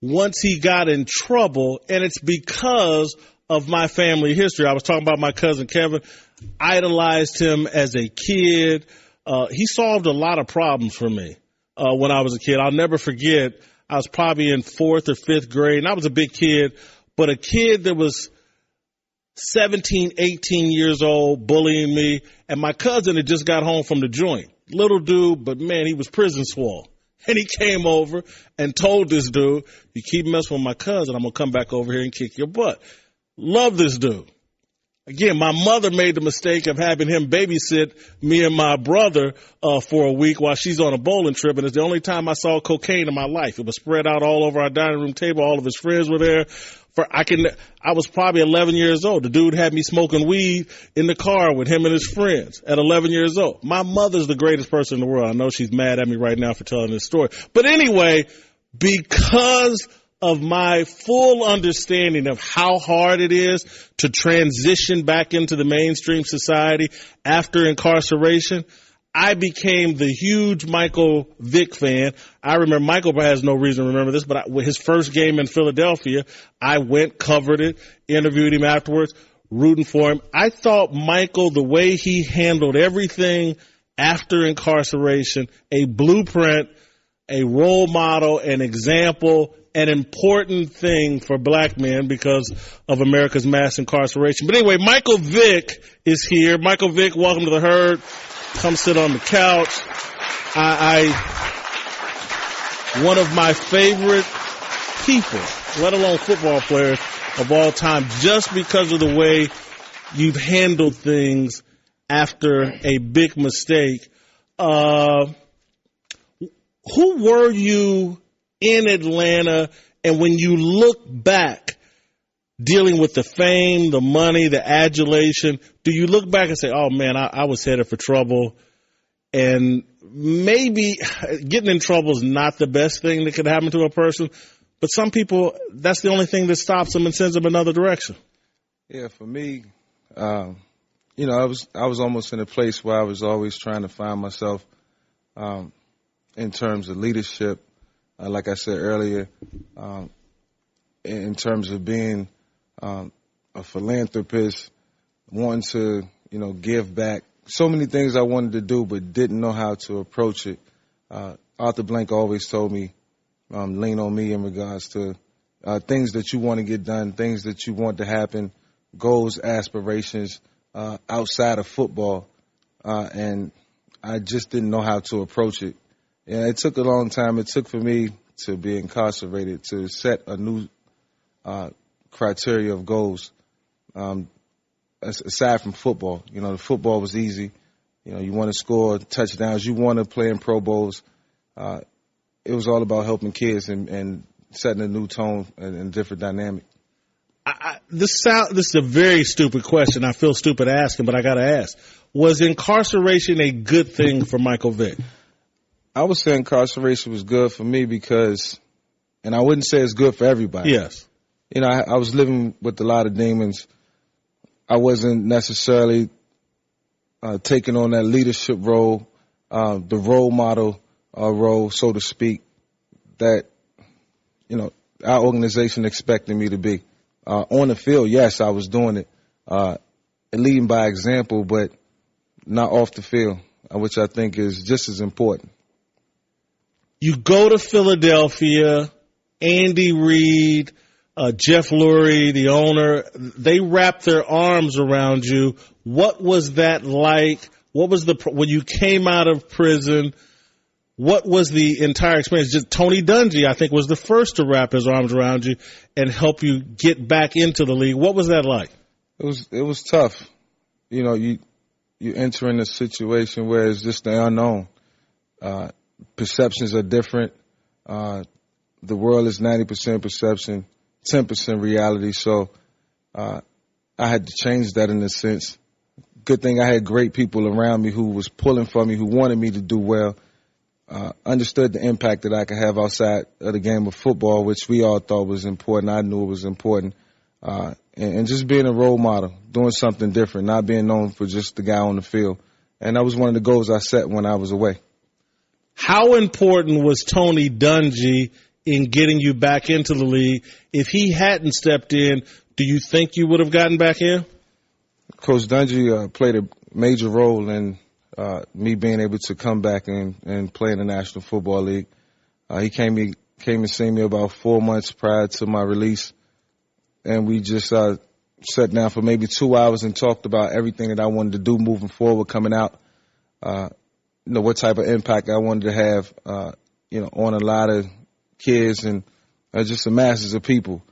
once he got in trouble, and it's because of my family history. I was talking about my cousin Kevin. Idolized him as a kid. He solved a lot of problems for me when I was a kid. I'll never forget, I was probably in 4th or 5th grade, and I was a big kid, but a kid that was 17, 18 years old bullying me, and my cousin had just got home from the joint. Little dude, but man, he was prison swole. And he came over and told this dude, you keep messing with my cousin, I'm going to come back over here and kick your butt. Love this dude. Again, my mother made the mistake of having him babysit me and my brother for a week while she's on a bowling trip, and it's the only time I saw cocaine in my life. It was spread out all over our dining room table. All of his friends were there. I was probably 11 years old. The dude had me smoking weed in the car with him and his friends at 11 years old. My mother's the greatest person in the world. I know she's mad at me right now for telling this story. But anyway, because of my full understanding of how hard it is to transition back into the mainstream society after incarceration, I became the huge Michael Vick fan. I remember, Michael has no reason to remember this, but his first game in Philadelphia, I went, covered it, interviewed him afterwards, rooting for him. I thought Michael, the way he handled everything after incarceration, a blueprint, a role model, an example, an important thing for black men because of America's mass incarceration. But anyway, Michael Vick is here. Michael Vick, welcome to The Herd. Come sit on the couch. One of my favorite people, let alone football players of all time, just because of the way you've handled things after a big mistake. Who were you in Atlanta, and when you look back, dealing with the fame, the money, the adulation, do you look back and say, oh man, I was headed for trouble, and maybe getting in trouble is not the best thing that could happen to a person, But some people, that's the only thing that stops them and sends them another direction. Yeah, for me, I was almost in a place where I was always trying to find myself in terms of leadership. Like I said earlier, in terms of being a philanthropist, wanting to, give back. So many things I wanted to do, but didn't know how to approach it. Arthur Blank always told me, lean on me in regards to things that you want to get done, things that you want to happen, goals, aspirations outside of football. And I just didn't know how to approach it. And it took a long time. It took for me to be incarcerated to set a new criteria of goals. Aside from football, the football was easy. You want to score touchdowns. You want to play in Pro Bowls. It was all about helping kids and setting a new tone and different dynamic. This is a very stupid question. I feel stupid asking, but I got to ask. Was incarceration a good thing for Michael Vick? I would say incarceration was good for me because, and I wouldn't say it's good for everybody. Yes. I was living with a lot of demons. I wasn't necessarily taking on that leadership role, the role model role, so to speak, that, our organization expected me to be. On the field, yes, I was doing it, leading by example, but not off the field, which I think is just as important. You go to Philadelphia, Andy Reid, Jeff Lurie, the owner, they wrapped their arms around you. What was that like? What was when you came out of prison? What was the entire experience? Just Tony Dungy, I think, was the first to wrap his arms around you and help you get back into the league. What was that like? It was tough. You enter in a situation where it's just the unknown. Perceptions are different. The world is 90% perception, 10% reality. So I had to change that in a sense. Good thing I had great people around me who was pulling for me, who wanted me to do well. Understood the impact that I could have outside of the game of football, which we all thought was important. I knew it was important. And just being a role model, doing something different, not being known for just the guy on the field. And that was one of the goals I set when I was away. How important was Tony Dungy in getting you back into the league? If he hadn't stepped in, do you think you would have gotten back in? Coach Dungy played a major role in me being able to come back and play in the National Football League. He came and seen me about 4 months prior to my release, and we just sat down for maybe 2 hours and talked about everything that I wanted to do moving forward, coming out. What type of impact I wanted to have, on a lot of kids and just the masses of people.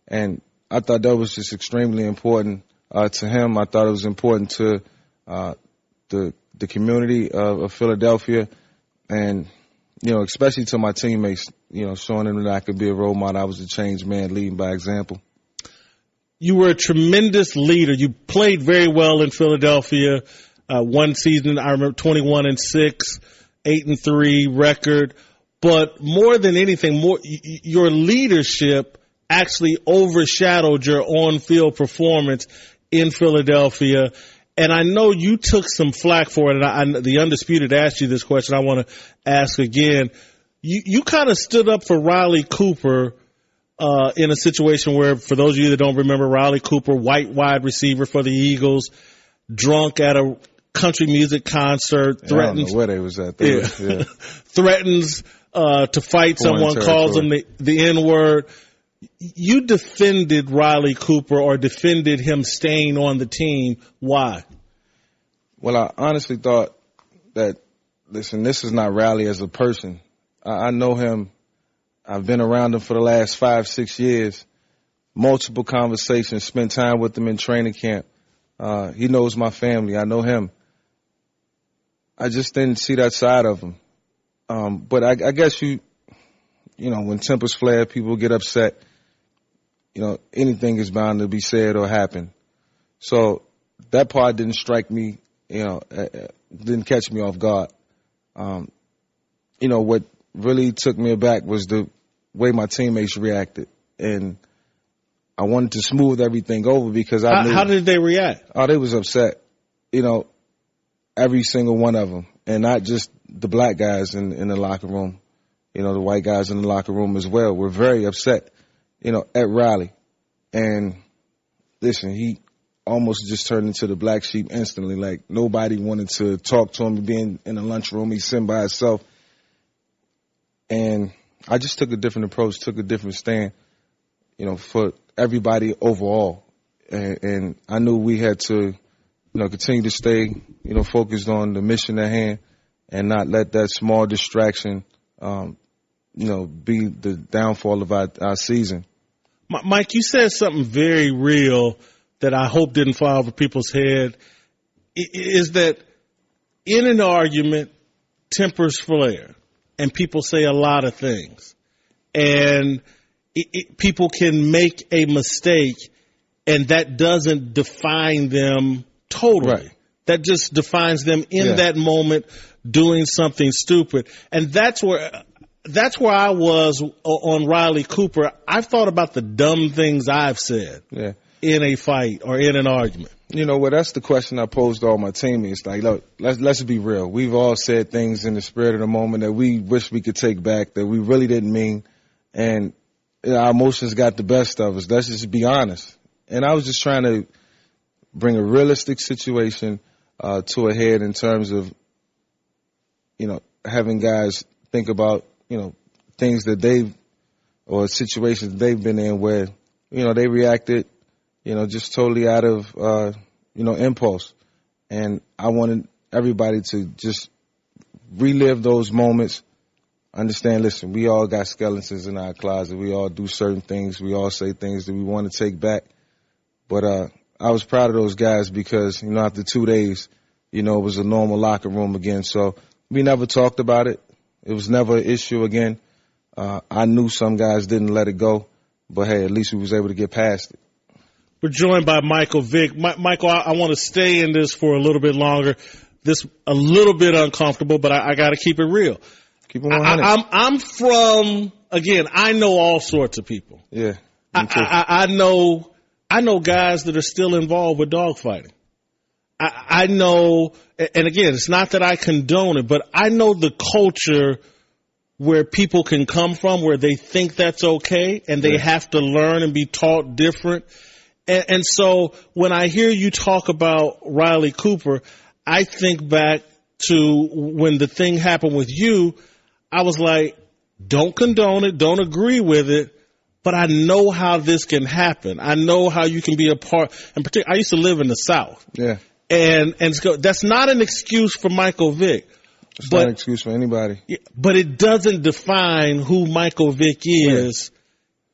And I thought that was just extremely important to him. I thought it was important to the community of Philadelphia and, especially to my teammates, showing them that I could be a role model. I was a changed man leading by example. You were a tremendous leader. You played very well in Philadelphia. One season, I remember 21-6, 8-3 record. But more than anything, your leadership actually overshadowed your on-field performance in Philadelphia. And I know you took some flack for it. And the Undisputed asked you this question. I want to ask again. You kind of stood up for Riley Cooper in a situation where, for those of you that don't remember, Riley Cooper, white wide receiver for the Eagles, drunk at a country music concert, threatens. I don't know where they was at. Yeah. Threatens to fight someone, calls them the N-word. You defended Riley Cooper or defended him staying on the team. Why? Well, I honestly thought that, listen, this is not Riley as a person. I know him. I've been around him for the last 5-6 years. Multiple conversations, spent time with him in training camp. He knows my family. I know him. I just didn't see that side of him. But I guess when tempers flare, people get upset. Anything is bound to be said or happen. So that part didn't strike me, didn't catch me off guard. What really took me aback was the way my teammates reacted. And I wanted to smooth everything over because I knew. How did they react? Oh, they was upset. You know, every single one of them. And not just the black guys in the locker room. You know, the white guys in the locker room as well were very upset, you know, at Riley. And listen, he almost just turned into the black sheep instantly. Like, nobody wanted to talk to him being in the lunchroom. He's sitting by himself. And I just took a different approach, took a different stand, you know, for everybody overall. And I knew we had to, you know, continue to stay, you know, focused on the mission at hand and not let that small distraction, you know, be the downfall of our season. Mike, you said something very real that I hope didn't fly over people's head, is that in an argument, tempers flare, and people say a lot of things. And people can make a mistake, and that doesn't define them totally. Right. That just defines them in that moment doing something stupid. And that's where I was on Riley Cooper. I've thought about the dumb things I've said in a fight or in an argument. You know, well, that's the question I posed to all my teammates. Like, look, let's be real. We've all said things in the spirit of the moment that we wish we could take back, that we really didn't mean. And our emotions got the best of us. Let's just be honest. And I was just trying to bring a realistic situation to a head in terms of, you know, having guys think about, you know, things that or situations they've been in where, you know, they reacted, you know, just totally out of, you know, impulse. And I wanted everybody to just relive those moments, understand, listen, we all got skeletons in our closet. We all do certain things. We all say things that we want to take back. But I was proud of those guys because, you know, after 2 days, you know, it was a normal locker room again. So we never talked about it. It was never an issue again. I knew some guys didn't let it go, but hey, at least we was able to get past it. We're joined by Michael Vick. Michael, I want to stay in this for a little bit longer. This a little bit uncomfortable, but I got to keep it real. Keep it 100. I'm from, again, I know all sorts of people. Yeah. I know guys that are still involved with dogfighting. I know, and again, it's not that I condone it, but I know the culture where people can come from, where they think that's okay, and they have to learn and be taught different. And so when I hear you talk about Riley Cooper, I think back to when the thing happened with you. I was like, don't condone it, don't agree with it, but I know how this can happen. I know how you can be a part. And particularly, I used to live in the South. Yeah. And that's not an excuse for Michael Vick. It's not an excuse for anybody. But it doesn't define who Michael Vick is.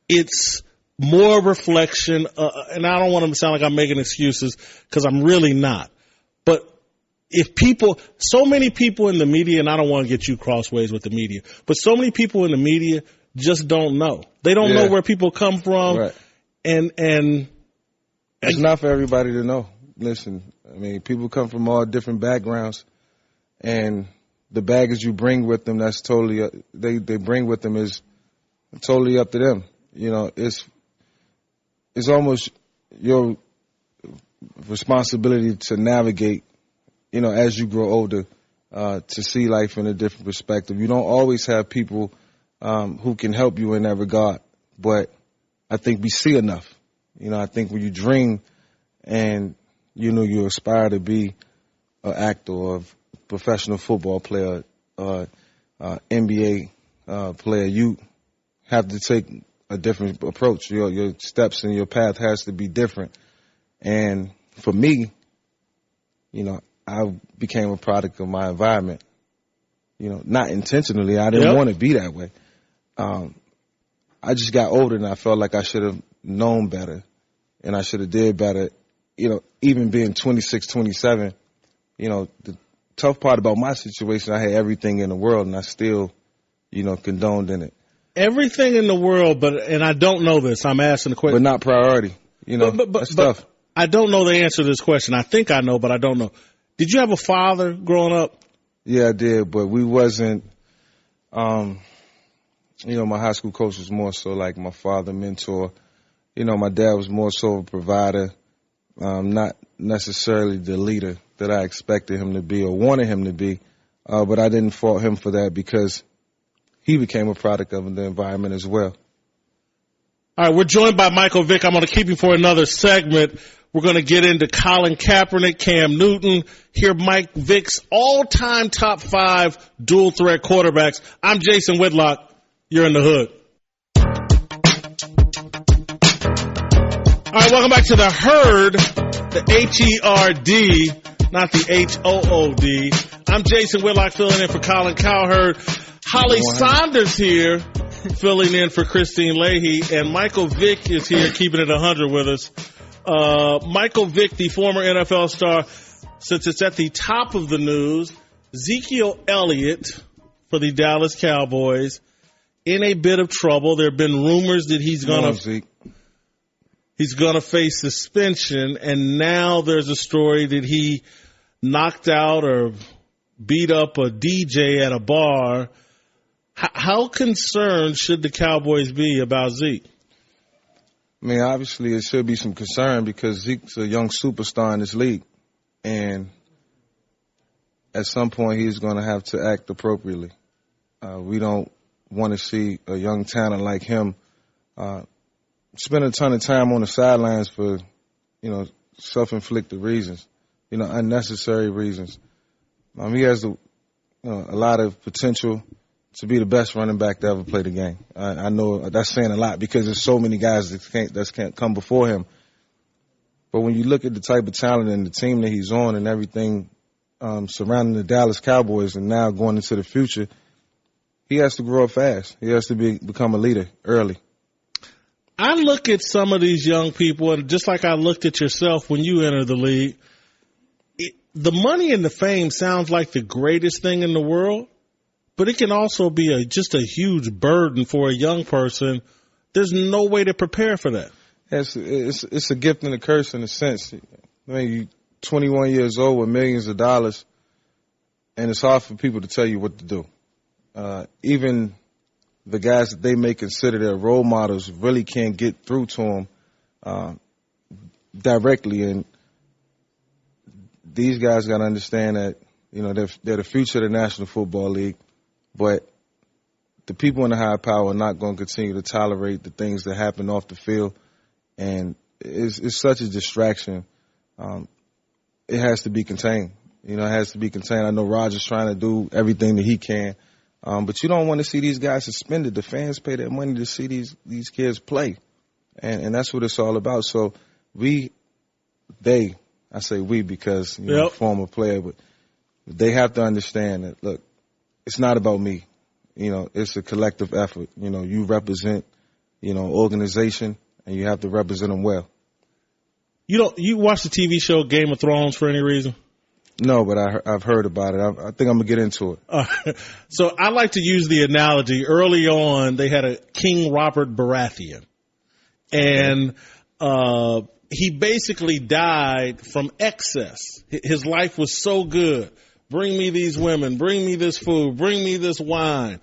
Yeah. It's more reflection, and I don't want to sound like I'm making excuses because I'm really not. But so many people in the media, and I don't want to get you crossways with the media, but so many people in the media just don't know. They don't know where people come from. Right. And it's not for everybody to know. Listen, I mean, people come from all different backgrounds, and the baggage you bring with them, that's totally, they bring with them is totally up to them. You know, it's almost your responsibility to navigate, you know, as you grow older, to see life in a different perspective. You don't always have people who can help you in that regard, but I think we see enough. You know, I think when you dream and, you know, you aspire to be an actor or a professional football player or NBA player, you have to take a different approach. Your steps and your path has to be different. And for me, you know, I became a product of my environment. You know, not intentionally. I didn't want to be that way. I just got older and I felt like I should have known better and I should have did better. You know, even being 26, 27, you know, the tough part about my situation, I had everything in the world and I still, you know, condoned in it. Everything in the world, and I don't know this, I'm asking the question. But not priority, you know, that's tough. I don't know the answer to this question. I think I know, but I don't know. Did you have a father growing up? Yeah, I did, but we wasn't, my high school coach was more so like my father, mentor. My dad was more so a provider, not necessarily the leader that I expected him to be or wanted him to be. But I didn't fault him for that because he became a product of the environment as well. All right, we're joined by Michael Vick. I'm going to keep him for another segment. We're going to get into Colin Kaepernick, Cam Newton, hear Mike Vick's all-time top 5 dual-threat quarterbacks. I'm Jason Whitlock. You're in the hood. All right, welcome back to the herd, the H-E-R-D, not the H-O-O-D. I'm Jason Whitlock filling in for Colin Cowherd. Holly Saunders here filling in for Christine Leahy, and Michael Vick is here keeping it 100 with us. Michael Vick, the former NFL star, since it's at the top of the news, Ezekiel Elliot for the Dallas Cowboys in a bit of trouble. There have been rumors that he's going to face suspension, and now there's a story that he knocked out or beat up a DJ at a bar. How concerned should the Cowboys be about Zeke? I mean, obviously it should be some concern because Zeke's a young superstar in this league. And at some point he's going to have to act appropriately. We don't want to see a young talent like him spend a ton of time on the sidelines for, self-inflicted reasons, unnecessary reasons. He has a lot of potential to be the best running back to ever play the game. I know that's saying a lot because there's so many guys that can't come before him. But when you look at the type of talent and the team that he's on and everything surrounding the Dallas Cowboys and now going into the future, he has to grow up fast. He has to become a leader early. I look at some of these young people, and just like I looked at yourself when you entered the league, the money and the fame sounds like the greatest thing in the world, but it can also be just a huge burden for a young person. There's no way to prepare for that. It's a gift and a curse in a sense. I mean, you're 21 years old with millions of dollars, and it's hard for people to tell you what to do. Even the guys that they may consider their role models really can't get through to them directly. And these guys got to understand that, they're the future of the National Football League. But the people in the high power are not going to continue to tolerate the things that happen off the field. And it's such a distraction. It has to be contained. It has to be contained. I know Roger's trying to do everything that he can. But you don't want to see these guys suspended. The fans pay their money to see these kids play. And that's what it's all about. So I say we because, former player, but they have to understand that, look, it's not about me. It's a collective effort. You represent, organization, and you have to represent them well. You watch the TV show Game of Thrones for any reason? No, but I've heard about it. I think I'm going to get into it. So I like to use the analogy. Early on, they had a King Robert Baratheon. And he basically died from excess. His life was so good. Bring me these women. Bring me this food. Bring me this wine.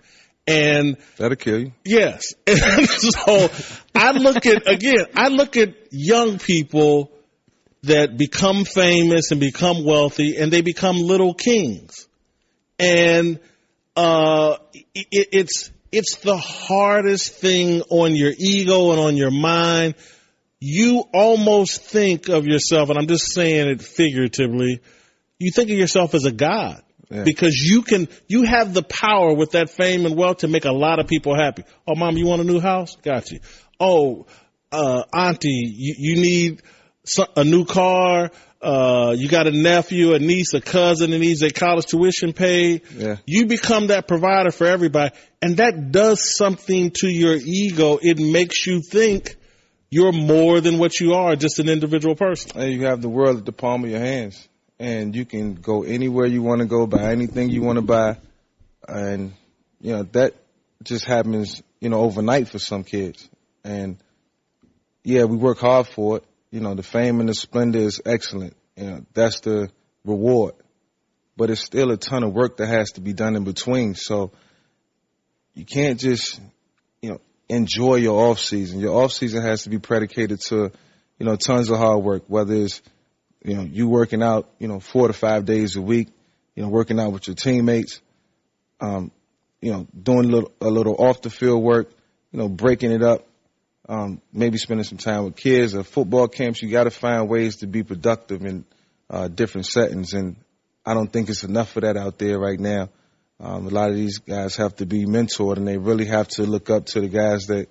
And that'll kill you. Yes. And so I look at young people that become famous and become wealthy, and they become little kings. And it's the hardest thing on your ego and on your mind. You almost think of yourself, and I'm just saying it figuratively, you think of yourself as a god. Yeah. Because you have the power with that fame and wealth to make a lot of people happy. Oh, Mom, you want a new house? Got you. Oh, Auntie, you need a new car. You got a nephew, a niece, a cousin that needs their college tuition paid. Yeah. You become that provider for everybody. And that does something to your ego. It makes you think you're more than what you are, just an individual person. And you have the world at the palm of your hands. And you can go anywhere you want to go, buy anything you want to buy. And, that just happens, overnight for some kids. And, yeah, we work hard for it. The fame and the splendor is excellent. That's the reward. But it's still a ton of work that has to be done in between. So you can't just enjoy your off season. Your off season has to be predicated to, tons of hard work, whether it's, you working out, 4 to 5 days a week, working out with your teammates, doing a little off the field work, breaking it up, maybe spending some time with kids or football camps. You got to find ways to be productive in different settings. And I don't think it's enough of that out there right now. A lot of these guys have to be mentored, and they really have to look up to the guys that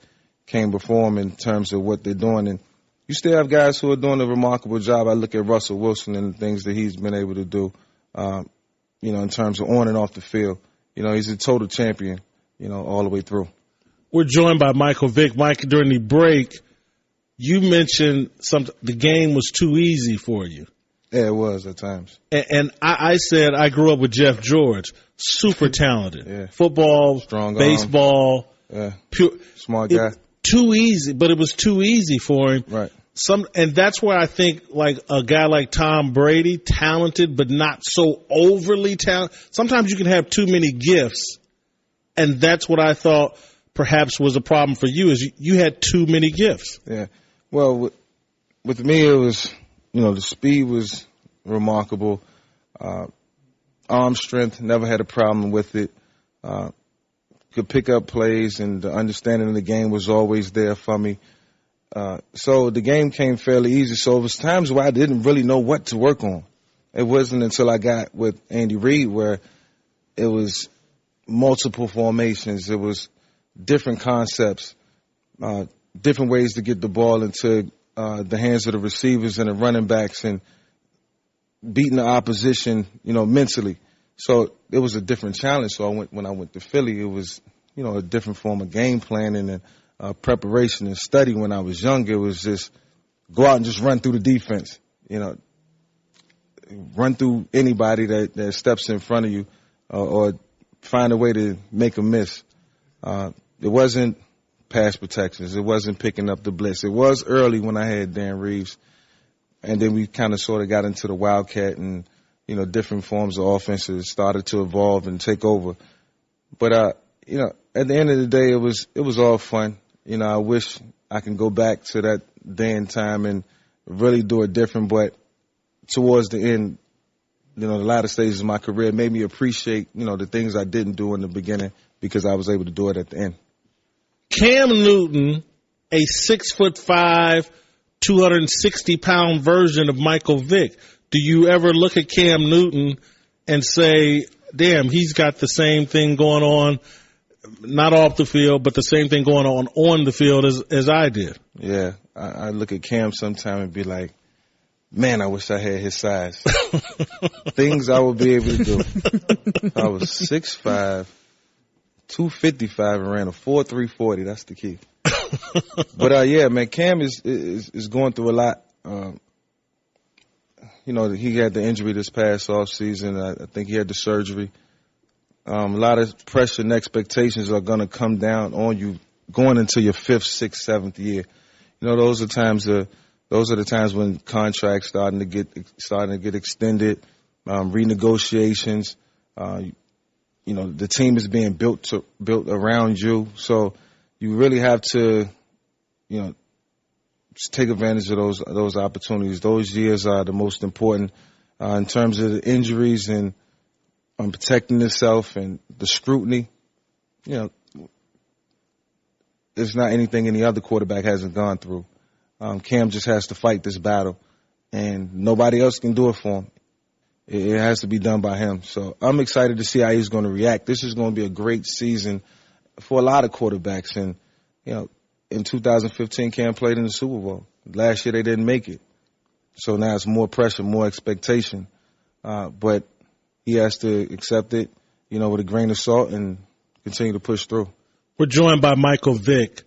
came before them in terms of what they're doing. And you still have guys who are doing a remarkable job. I look at Russell Wilson and the things that he's been able to do, in terms of on and off the field. He's a total champion, all the way through. We're joined by Michael Vick. Mike, during the break, you mentioned the game was too easy for you. Yeah, it was at times. And I said I grew up with Jeff George, super talented. Yeah. Football, strong baseball. Yeah. Pure, smart guy. Too easy, but it was too easy for him. Right. And that's where I think like a guy like Tom Brady, talented but not so overly talented. Sometimes you can have too many gifts, and that's what I thought perhaps was a problem for you, is you had too many gifts. Yeah. Well, with me, it was, the speed was remarkable. Arm strength, never had a problem with it. Could pick up plays, and the understanding of the game was always there for me. So the game came fairly easy. So it was times where I didn't really know what to work on. It wasn't until I got with Andy Reid where it was multiple formations. It was different concepts, different ways to get the ball into the hands of the receivers and the running backs, and beating the opposition, mentally. So it was a different challenge. So when I went to Philly, it was, a different form of game planning and preparation and study. When I was younger, it was just go out and just run through the defense, run through anybody that steps in front of you, or find a way to make a miss. It wasn't pass protections. It wasn't picking up the blitz. It was early when I had Dan Reeves. And then we kind of sort of got into the Wildcat, and, different forms of offenses started to evolve and take over. But, at the end of the day, it was all fun. I wish I can go back to that day and time and really do it different. But towards the end, the latter stages of my career made me appreciate, the things I didn't do in the beginning, because I was able to do it at the end. Cam Newton, a 6'5", 260-pound version of Michael Vick. Do you ever look at Cam Newton and say, damn, he's got the same thing going on, not off the field, but the same thing going on the field as I did? Yeah, I look at Cam sometime and be like, man, I wish I had his size. Things I would be able to do. I was 6'5", 255, and ran a 4.3 40. That's the key. But yeah, man, Cam is going through a lot. He had the injury this past off season. I think he had the surgery. A lot of pressure and expectations are going to come down on you going into your 5th, 6th, 7th year. Those are the times when contracts starting to get extended, renegotiations. The team is being built around you, so you really have to, just take advantage of those opportunities. Those years are the most important in terms of the injuries and protecting yourself and the scrutiny. It's not anything any other quarterback hasn't gone through. Cam just has to fight this battle, and nobody else can do it for him. It has to be done by him. So I'm excited to see how he's going to react. This is going to be a great season for a lot of quarterbacks. And, in 2015, Cam played in the Super Bowl. Last year, they didn't make it. So now it's more pressure, more expectation. But he has to accept it, with a grain of salt and continue to push through. We're joined by Michael Vick.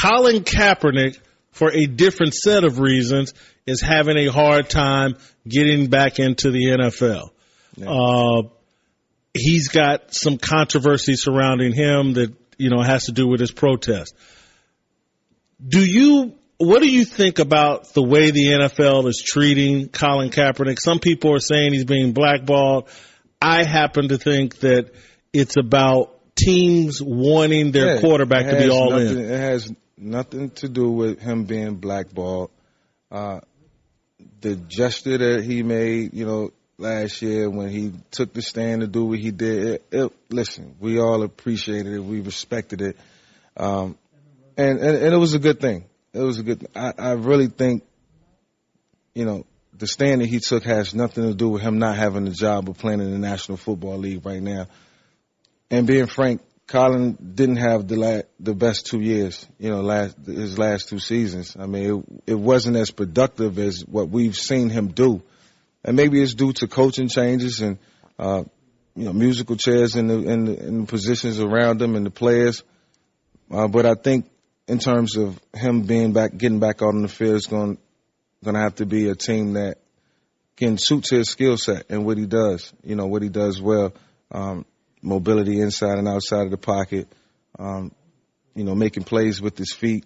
Colin Kaepernick, for a different set of reasons, is having a hard time getting back into the NFL. Yeah. He's got some controversy surrounding him that, has to do with his protest. What do you think about the way the NFL is treating Colin Kaepernick? Some people are saying he's being blackballed. I happen to think that it's about teams wanting their quarterback to be all in? It has nothing to do with him being blackballed. The gesture that he made, last year when he took the stand to do what he did, listen, we all appreciated it. We respected it. And it was a good thing. It was a good thing. I really think, the stand that he took has nothing to do with him not having a job or playing in the National Football League right now. And being frank, Colin didn't have the best 2 years, his last 2 seasons. I mean, it wasn't as productive as what we've seen him do. And maybe it's due to coaching changes and, musical chairs in the positions around him and the players. But I think in terms of him getting back out on the field, it's going to have to be a team that can suit his skill set and what he does, what he does well. Mobility inside and outside of the pocket, making plays with his feet,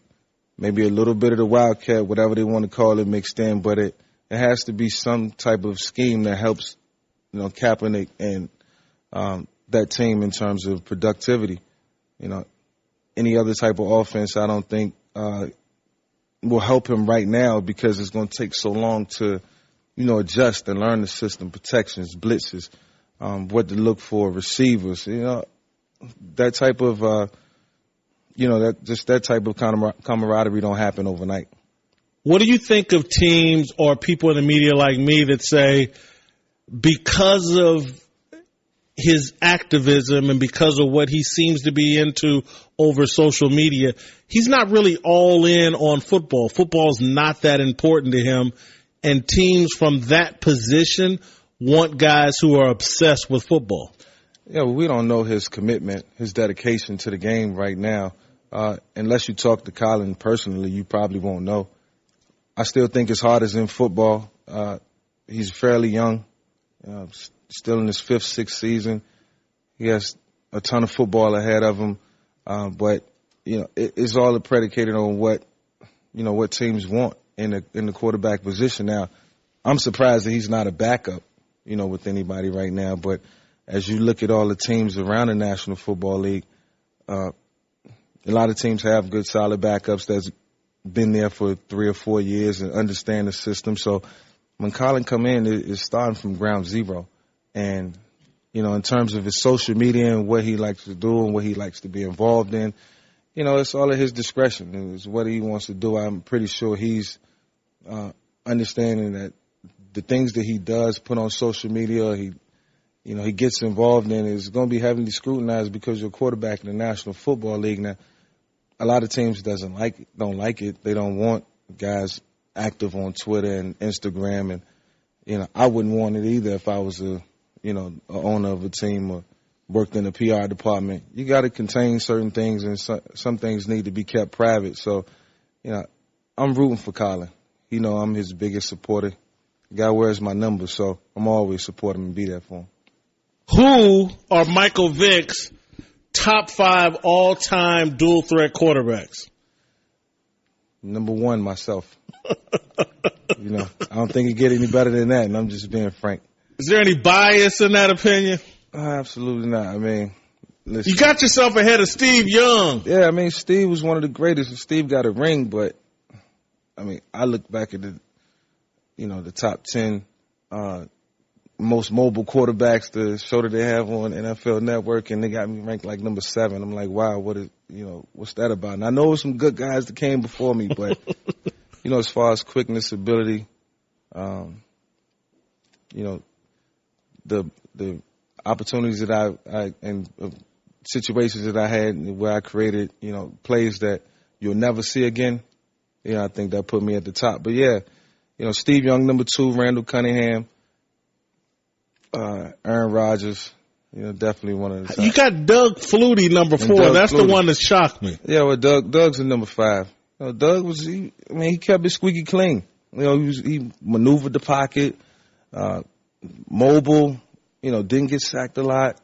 maybe a little bit of the wildcat, whatever they want to call it, mixed in, but it has to be some type of scheme that helps, Kaepernick and that team in terms of productivity. Any other type of offense, I don't think will help him right now because it's going to take so long to, adjust and learn the system, protections, blitzes, what to look for, receivers. That type of, that type of camaraderie don't happen overnight. What do you think of teams or people in the media like me that say because of his activism and because of what he seems to be into over social media, he's not really all in on football. Football's not that important to him, and teams from that position want guys who are obsessed with football. Yeah, well, we don't know his commitment, his dedication to the game right now. Unless you talk to Colin personally, you probably won't know. I still think his heart is in football. He's fairly young, still in his 5th, 6th season. He has a ton of football ahead of him. But it's all predicated on what teams want in the quarterback position. Now, I'm surprised that he's not a backup, with anybody right now. But as you look at all the teams around the National Football League, a lot of teams have good, solid backups that's been there for 3 or 4 years and understand the system. So when Colin come in, it's starting from ground zero. And, in terms of his social media and what he likes to do and what he likes to be involved in, it's all at his discretion. It's what he wants to do. I'm pretty sure he's understanding that the things that he does put on social media, he gets involved in is going to be heavily scrutinized because you're a quarterback in the National Football League. Now, a lot of teams don't like it. They don't want guys active on Twitter and Instagram, and I wouldn't want it either if I was a owner of a team or worked in the PR department. You got to contain certain things, and some things need to be kept private. So, I'm rooting for Colin. I'm his biggest supporter. The guy wears my number, so I'm always support him and be there for him. Who are Michael Vick's top 5 all-time dual-threat quarterbacks? Number 1, myself. I don't think it get any better than that, and I'm just being frank. Is there any bias in that opinion? Absolutely not. I mean, listen. You got yourself ahead of Steve Young. Yeah, I mean, Steve was one of the greatest, and Steve got a ring, but, I mean, I look back at the top 10 most mobile quarterbacks, the show that they have on NFL Network, and they got me ranked like number 7. I'm like, wow, what's that about? And I know some good guys that came before me, but, as far as quickness, ability, the opportunities that I and situations that I had where I created, plays that you'll never see again, I think that put me at the top. But yeah, Steve Young, number 2, Randall Cunningham, Aaron Rodgers, definitely one of the top. You got Doug Flutie, number 4. That's Flutie. The one that shocked me. Yeah, well, Doug's at number 5. Doug he kept it squeaky clean. He maneuvered the pocket, mobile, didn't get sacked a lot.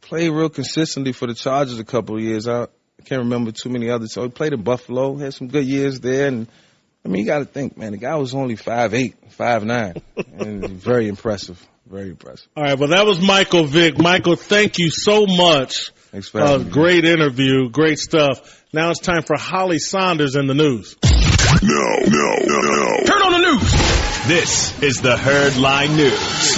Played real consistently for the Chargers a couple of years. I can't remember too many others. So he played in Buffalo, had some good years there. And, you got to think, man, the guy was only 5'8", 5'9", and very impressive. Very impressive. All right, well, that was Michael Vick. Michael, thank you so much Thanks for having me. Great interview. Great stuff. Now it's time for Holly Saunders in the news. No. Turn on the news. This is the Herd Line News.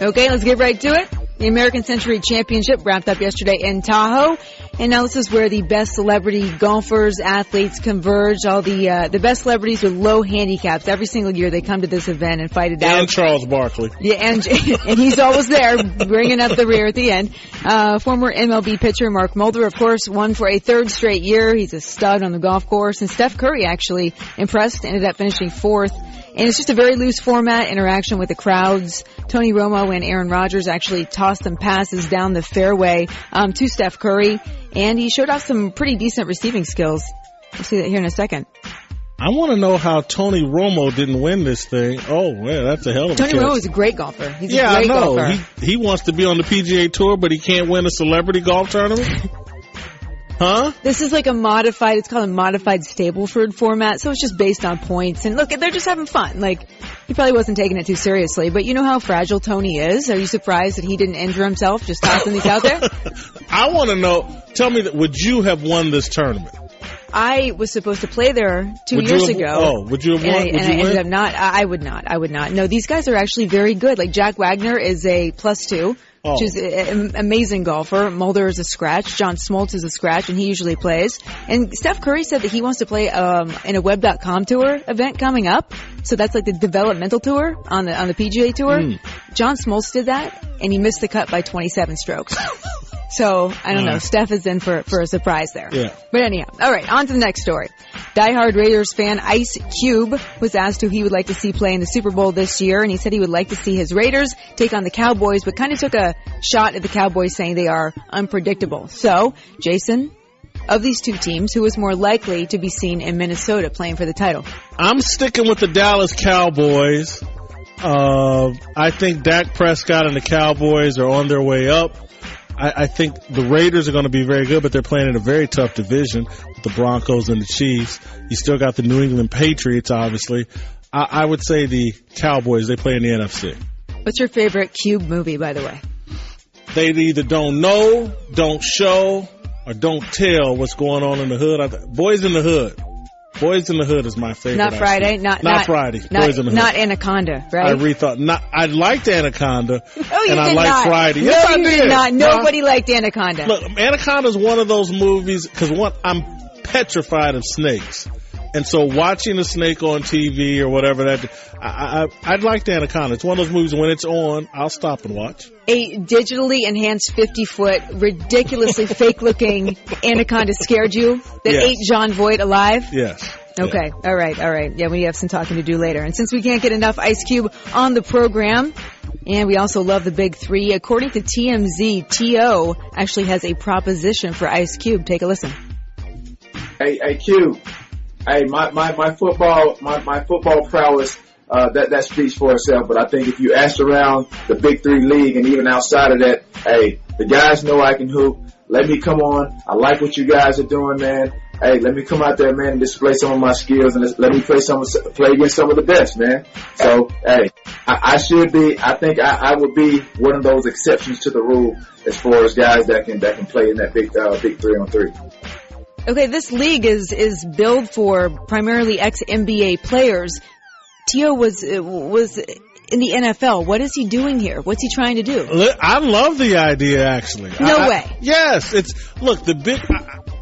Okay, let's get right to it. The American Century Championship wrapped up yesterday in Tahoe. And now this is where the best celebrity golfers, athletes converge. All the best celebrities with low handicaps. Every single year they come to this event and fight it out. And Charles Barkley. Yeah, and he's always there, bringing up the rear at the end. Former MLB pitcher Mark Mulder, of course, won for a third straight year. He's a stud on the golf course. And Steph Curry actually impressed, ended up finishing fourth. And it's just a very loose format, interaction with the crowds. Tony Romo and Aaron Rodgers actually tossed some passes down the fairway to Steph Curry, and he showed off some pretty decent receiving skills. We'll see that here in a second. I want to know how Tony Romo didn't win this thing. Oh, man, that's a hell of a Tony catch. Romo is a great golfer. He's a I great know. golfer. He wants to be on the PGA Tour, but he can't win a celebrity golf tournament? Huh? This is like it's called a modified Stableford format, so it's just based on points. And look, they're just having fun. Like, he probably wasn't taking it too seriously, but you know how fragile Tony is? Are you surprised that he didn't injure himself just tossing these out there? I want to know, tell me, would you have won this tournament? I was supposed to play there 2 years ago. Oh, would you have won? And I ended up not. I would not. No, these guys are actually very good. Like, Jack Wagner is a +2. Which is an amazing golfer. Mulder is a scratch. John Smoltz is a scratch, and he usually plays. And Steph Curry said that he wants to play in a Web.com tour event coming up. So that's like the developmental tour on the PGA Tour. John Smoltz did that, and he missed the cut by 27 strokes. So, I don't know. Steph is in for a surprise there. Yeah. But anyhow, all right, on to the next story. Diehard Raiders fan Ice Cube was asked who he would like to see play in the Super Bowl this year, and he said he would like to see his Raiders take on the Cowboys, but kind of took a shot at the Cowboys, saying they are unpredictable. So, Jason, of these two teams, who is more likely to be seen in Minnesota playing for the title? I'm sticking with the Dallas Cowboys. I think Dak Prescott and the Cowboys are on their way up. I think the Raiders are going to be very good, but they're playing in a very tough division with the Broncos and the Chiefs. You still got the New England Patriots, obviously. I would say the Cowboys, they play in the NFC. What's your favorite Cube movie, by the way? They either don't know, don't show, or don't tell what's going on in the hood. Boys in the Hood. Boys in the Hood is my favorite. Not Friday. Not Friday. Boys in the Hood. Not Anaconda, right? I rethought. I liked Anaconda. Oh, you and did I liked not. Friday. No, Yes, I you did not. Nobody liked Anaconda. Look, Anaconda is one of those movies because I'm petrified of snakes. And so watching a snake on TV or whatever, I'd like the Anaconda. It's one of those movies when it's on, I'll stop and watch. A digitally enhanced 50-foot, ridiculously fake-looking anaconda scared you that ate John Voight alive? Yes. Okay. Yeah. All right. Yeah, we have some talking to do later. And since we can't get enough Ice Cube on the program, and we also love the Big Three, according to TMZ, T.O. actually has a proposition for Ice Cube. Take a listen. Hey, Cube. Hey, my football prowess, that speaks for itself. But I think if you ask around the Big Three league and even outside of that, hey, the guys know I can hoop. Let me come on. I like what you guys are doing, man. Hey, let me come out there, man, and display some of my skills, and let me play against some of the best, man. So, hey, I think I would be one of those exceptions to the rule as far as guys that can play in that big 3-on-3. Okay, this league is billed for primarily ex-NBA players. Tio was in the NFL. What is he doing here? What's he trying to do? I love the idea, actually. No way. Yes,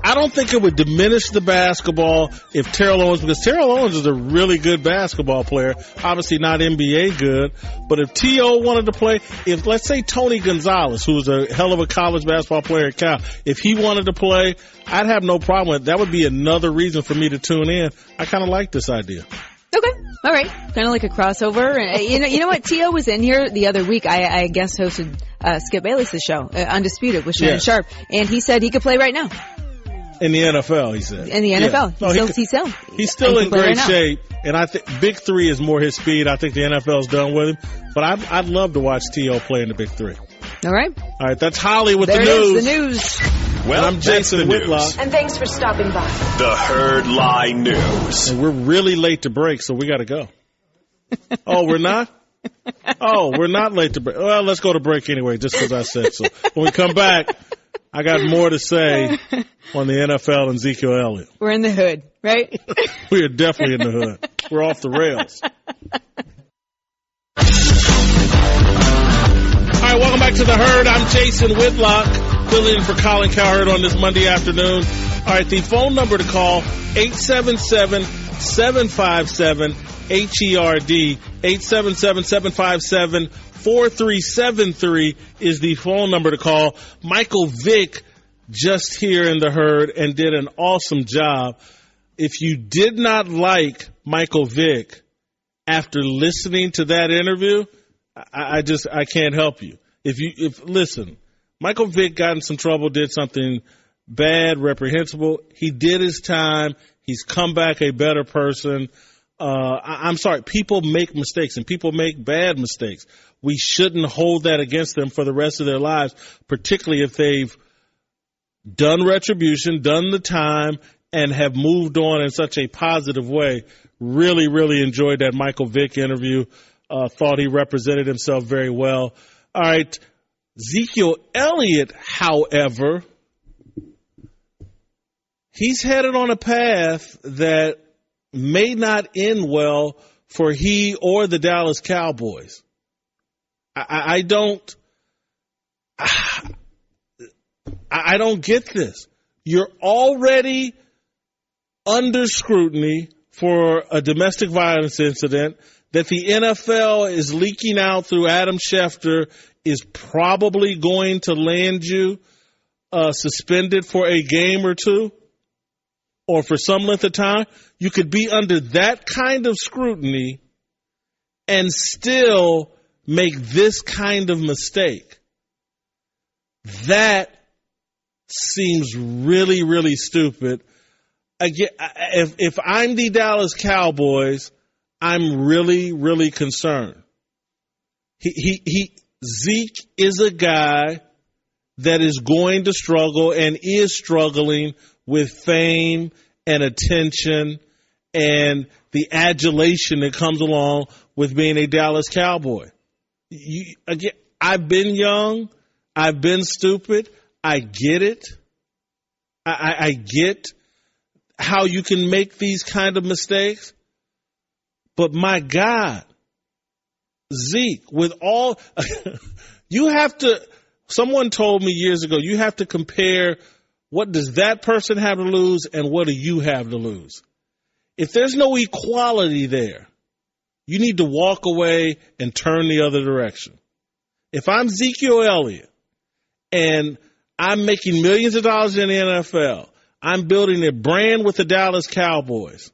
I don't think it would diminish the basketball if Terrell Owens, because Terrell Owens is a really good basketball player, obviously not NBA good, but if T.O. wanted to play, if let's say Tony Gonzalez, who's a hell of a college basketball player at Cal, if he wanted to play, I'd have no problem with it. That would be another reason for me to tune in. I kind of like this idea. Okay. All right. Kind of like a crossover. You know what? T.O. was in here the other week. I guest hosted Skip Bayless' show, Undisputed, with Shannon Sharp, and he said he could play right now. In the NFL, he said. In the NFL. Yeah. He's still in great shape, and I think Big Three is more his speed. I think the NFL's done with him, but I'd love to watch T.O. play in the Big Three. All right. All right, that's Holly with the news. There it is, the news. Well, and I'm Jason Whitlock. And thanks for stopping by. The Herd Line News. And we're really late to break, so we got to go. Oh, we're not? Oh, we're not late to break. Well, let's go to break anyway, just because I said so. When we come back, I got more to say on the NFL and Ezekiel Elliot. We're in the hood, right? We are definitely in the hood. We're off the rails. All right, welcome back to the herd. I'm Jason Whitlock, filling in for Colin Cowherd on this Monday afternoon. All right, the phone number to call, 877-757-HERD. 877-757-4373 is the phone number to call. Michael Vick just here in the herd and did an awesome job. If you did not like Michael Vick after listening to that interview, I can't help you. Listen, Michael Vick got in some trouble, did something bad, reprehensible. He did his time. He's come back a better person. I'm sorry. People make mistakes and people make bad mistakes. We shouldn't hold that against them for the rest of their lives, particularly if they've done retribution, done the time, and have moved on in such a positive way. Really, really enjoyed that Michael Vick interview. Thought he represented himself very well. All right. Ezekiel Elliot, however, he's headed on a path that may not end well for he or the Dallas Cowboys. I don't get this. You're already under scrutiny for a domestic violence incident that the NFL is leaking out through Adam Schefter is probably going to land you suspended for a game or two or for some length of time. You could be under that kind of scrutiny and still make this kind of mistake. That seems really, really stupid. Again, if I'm the Dallas Cowboys, I'm really, really concerned. Zeke is a guy that is going to struggle and is struggling with fame and attention and the adulation that comes along with being a Dallas Cowboy. Again, I've been young. I've been stupid. I get it. I get how you can make these kind of mistakes. But my God, Zeke, with all, you have to, someone told me years ago, you have to compare what does that person have to lose and what do you have to lose. If there's no equality there, you need to walk away and turn the other direction. If I'm Ezekiel Elliot and I'm making millions of dollars in the NFL, I'm building a brand with the Dallas Cowboys,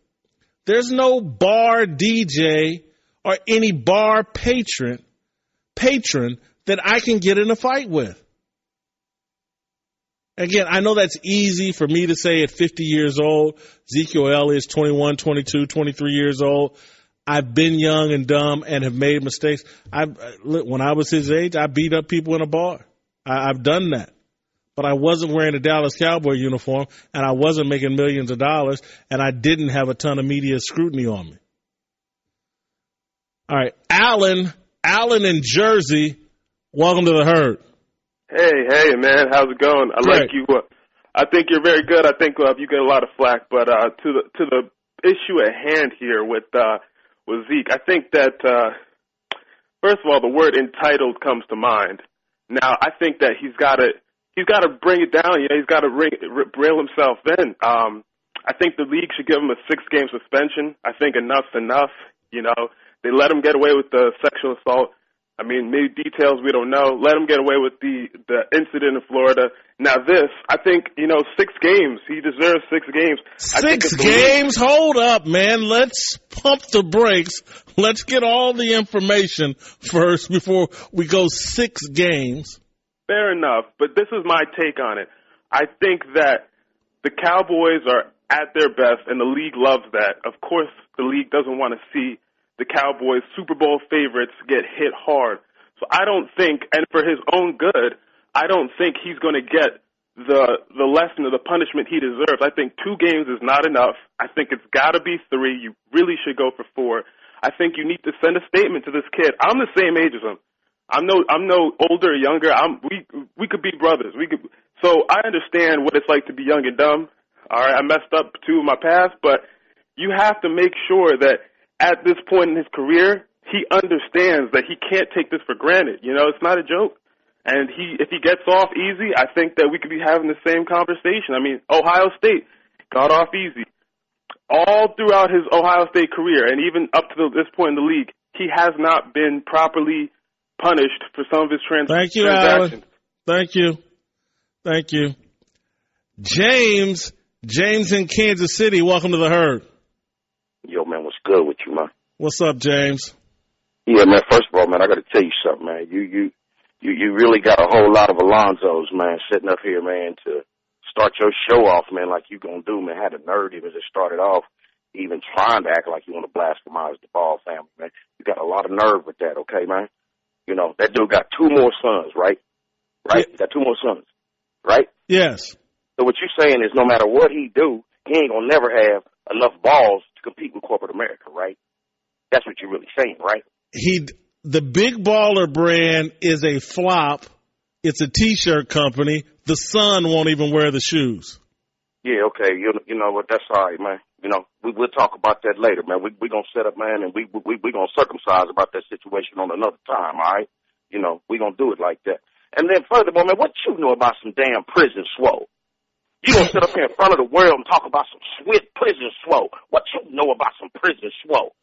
there's no bar DJ or any bar patron that I can get in a fight with. Again, I know that's easy for me to say at 50 years old. Ezekiel Elliott is 21, 22, 23 years old. I've been young and dumb and have made mistakes. When I was his age, I beat up people in a bar. I've done that. But I wasn't wearing a Dallas Cowboy uniform, and I wasn't making millions of dollars, and I didn't have a ton of media scrutiny on me. All right, Alan in Jersey, welcome to the herd. Hey, man, how's it going? I like you. I think you're very good. I think you get a lot of flack, but to the issue at hand here with Zeke, I think that first of all, the word entitled comes to mind. Now, I think that he's got to bring it down. You know, he's got to reel himself in. I think the league should give him a 6-game suspension. I think enough's enough. You know, they let him get away with the sexual assault. I mean, maybe details we don't know. Let him get away with the incident in Florida. Now this, I think, 6 games. He deserves 6 games. 6 games? Hold up, man. Let's pump the brakes. Let's get all the information first before we go 6 games. Fair enough, but this is my take on it. I think that the Cowboys are at their best, and the league loves that. Of course, the league doesn't want to see the Cowboys, Super Bowl favorites, get hit hard. So I don't think, and for his own good, I don't think he's going to get the lesson or the punishment he deserves. I think 2 games is not enough. I think it's got to be 3. You really should go for 4. I think you need to send a statement to this kid. I'm the same age as him. I'm no older or younger. We could be brothers. So I understand what it's like to be young and dumb. All right, I messed up too in my past, but you have to make sure that at this point in his career, he understands that he can't take this for granted. You know, it's not a joke. And if he gets off easy, I think that we could be having the same conversation. I mean, Ohio State got off easy. All throughout his Ohio State career, and even up to this point in the league, he has not been properly punished for some of his transactions. Alan. Thank you. James in Kansas City, welcome to the Herd. Yo, man, what's good with you, man? What's up, James? Yeah, man, first of all, man, I got to tell you something, man. You really got a whole lot of Alonzos, man, sitting up here, man, to start your show off, man, like you gonna do, man. Had a nerve even to start it off, even trying to act like you want to blasphemize the Ball family, man. You got a lot of nerve with that, okay, man? You know, that dude got 2 more sons, right? Right? Yeah. He got 2 more sons, right? Yes. So what you're saying is no matter what he do, he ain't gonna never have enough balls to compete with corporate America, right? That's what you're really saying, right? The Big Baller brand is a flop. It's a T-shirt company. The son won't even wear the shoes. Yeah, okay. You know what? That's all right, man. You know, we'll talk about that later, man. We're going to set up, man, and we're going to circumcise about that situation on another time, all right? You know, we're going to do it like that. And then furthermore, man, what you know about some damn prison swole? You going to sit up here in front of the world and talk about some swift prison swole. What you know about some prison swole?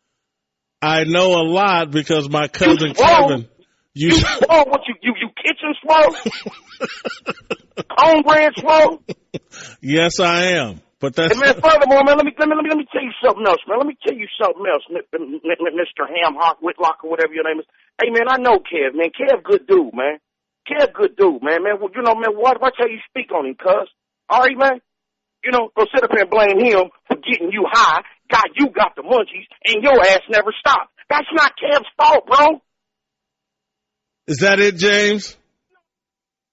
I know a lot because my cousin Kevin. You swole? What you kitchen swole? Cornbread swole? Yes, I am. But that's. And man, furthermore, man, let me tell you something else, man. Let me tell you something else, Mr. Hamhock, Whitlock, or whatever your name is. Hey, man, I know Kev, man. Kev, good dude, man. Kev, good dude, man. Well, you know, man, watch how you speak on him, cuz. All right, man. You know, go sit up here and blame him for getting you high. God, you got the munchies, and your ass never stopped. That's not Kev's fault, bro. Is that it, James?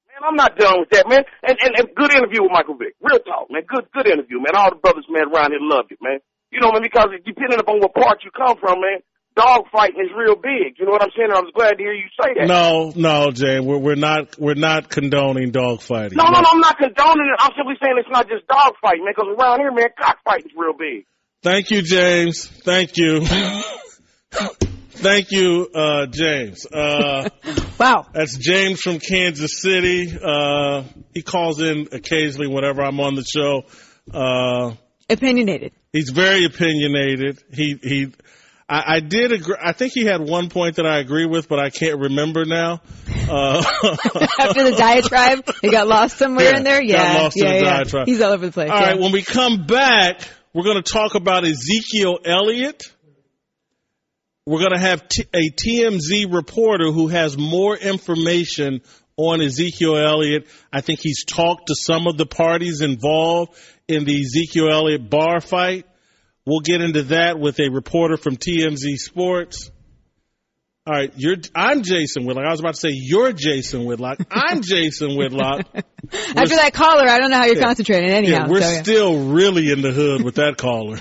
Man, I'm not done with that, man. And good interview with Michael Vick. Real talk, man. Good interview, man. All the brothers, man, around here love you, man. You know, man, because depending upon what part you come from, man, dog fighting is real big. You know what I'm saying? I was glad to hear you say that. No, James. We're not condoning dog fighting. No, I'm not condoning it. I'm simply saying it's not just dog fighting, man, because around here, man, cockfighting is real big. Thank you, James. Thank you. Thank you, James. Wow. That's James from Kansas City. He calls in occasionally whenever I'm on the show. Opinionated. He's very opinionated. I did agree. I think he had one point that I agree with, but I can't remember now. After the diatribe, he got lost somewhere in there? Yeah. Got lost in the diatribe. He's all over the place. All right, when we come back, we're going to talk about Ezekiel Elliot. We're going to have a TMZ reporter who has more information on Ezekiel Elliot. I think he's talked to some of the parties involved in the Ezekiel Elliott bar fight. We'll get into that with a reporter from TMZ Sports. All right, I'm Jason Whitlock. I was about to say you're Jason Whitlock. I'm Jason Whitlock. After that caller, I don't know how you're concentrating anyhow. Yeah, we're still really in the hood with that caller.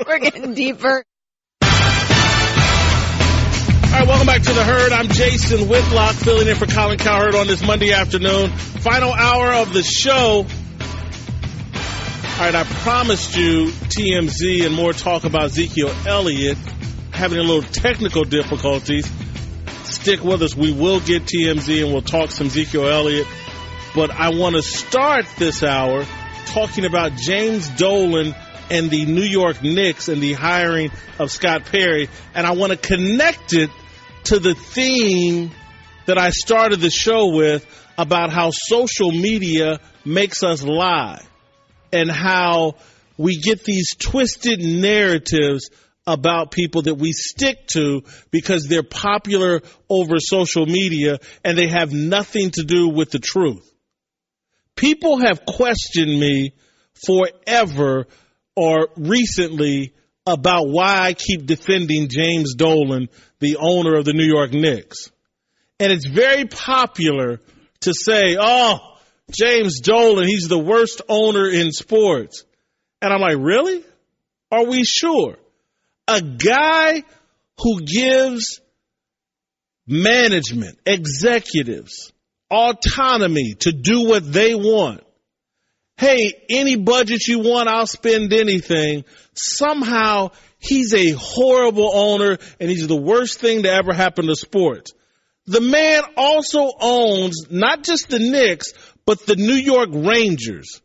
We're getting deeper. All right, welcome back to the Herd. I'm Jason Whitlock, filling in for Colin Cowherd on this Monday afternoon. Final hour of the show. All right, I promised you TMZ and more talk about Ezekiel Elliott. Having a little technical difficulties. Stick with us. We will get TMZ and we'll talk some Ezekiel Elliott. But I want to start this hour talking about James Dolan and the New York Knicks and the hiring of Scott Perry. And I want to connect it to the theme that I started the show with about how social media makes us lie and how we get these twisted narratives about people that we stick to because they're popular over social media and they have nothing to do with the truth. People have questioned me forever or recently about why I keep defending James Dolan, the owner of the New York Knicks. And it's very popular to say, oh, James Dolan, he's the worst owner in sports. And I'm like, really? Are we sure? A guy who gives management, executives, autonomy to do what they want. Hey, any budget you want, I'll spend anything. Somehow he's a horrible owner and he's the worst thing to ever happen to sports. The man also owns not just the Knicks, but the New York Rangers,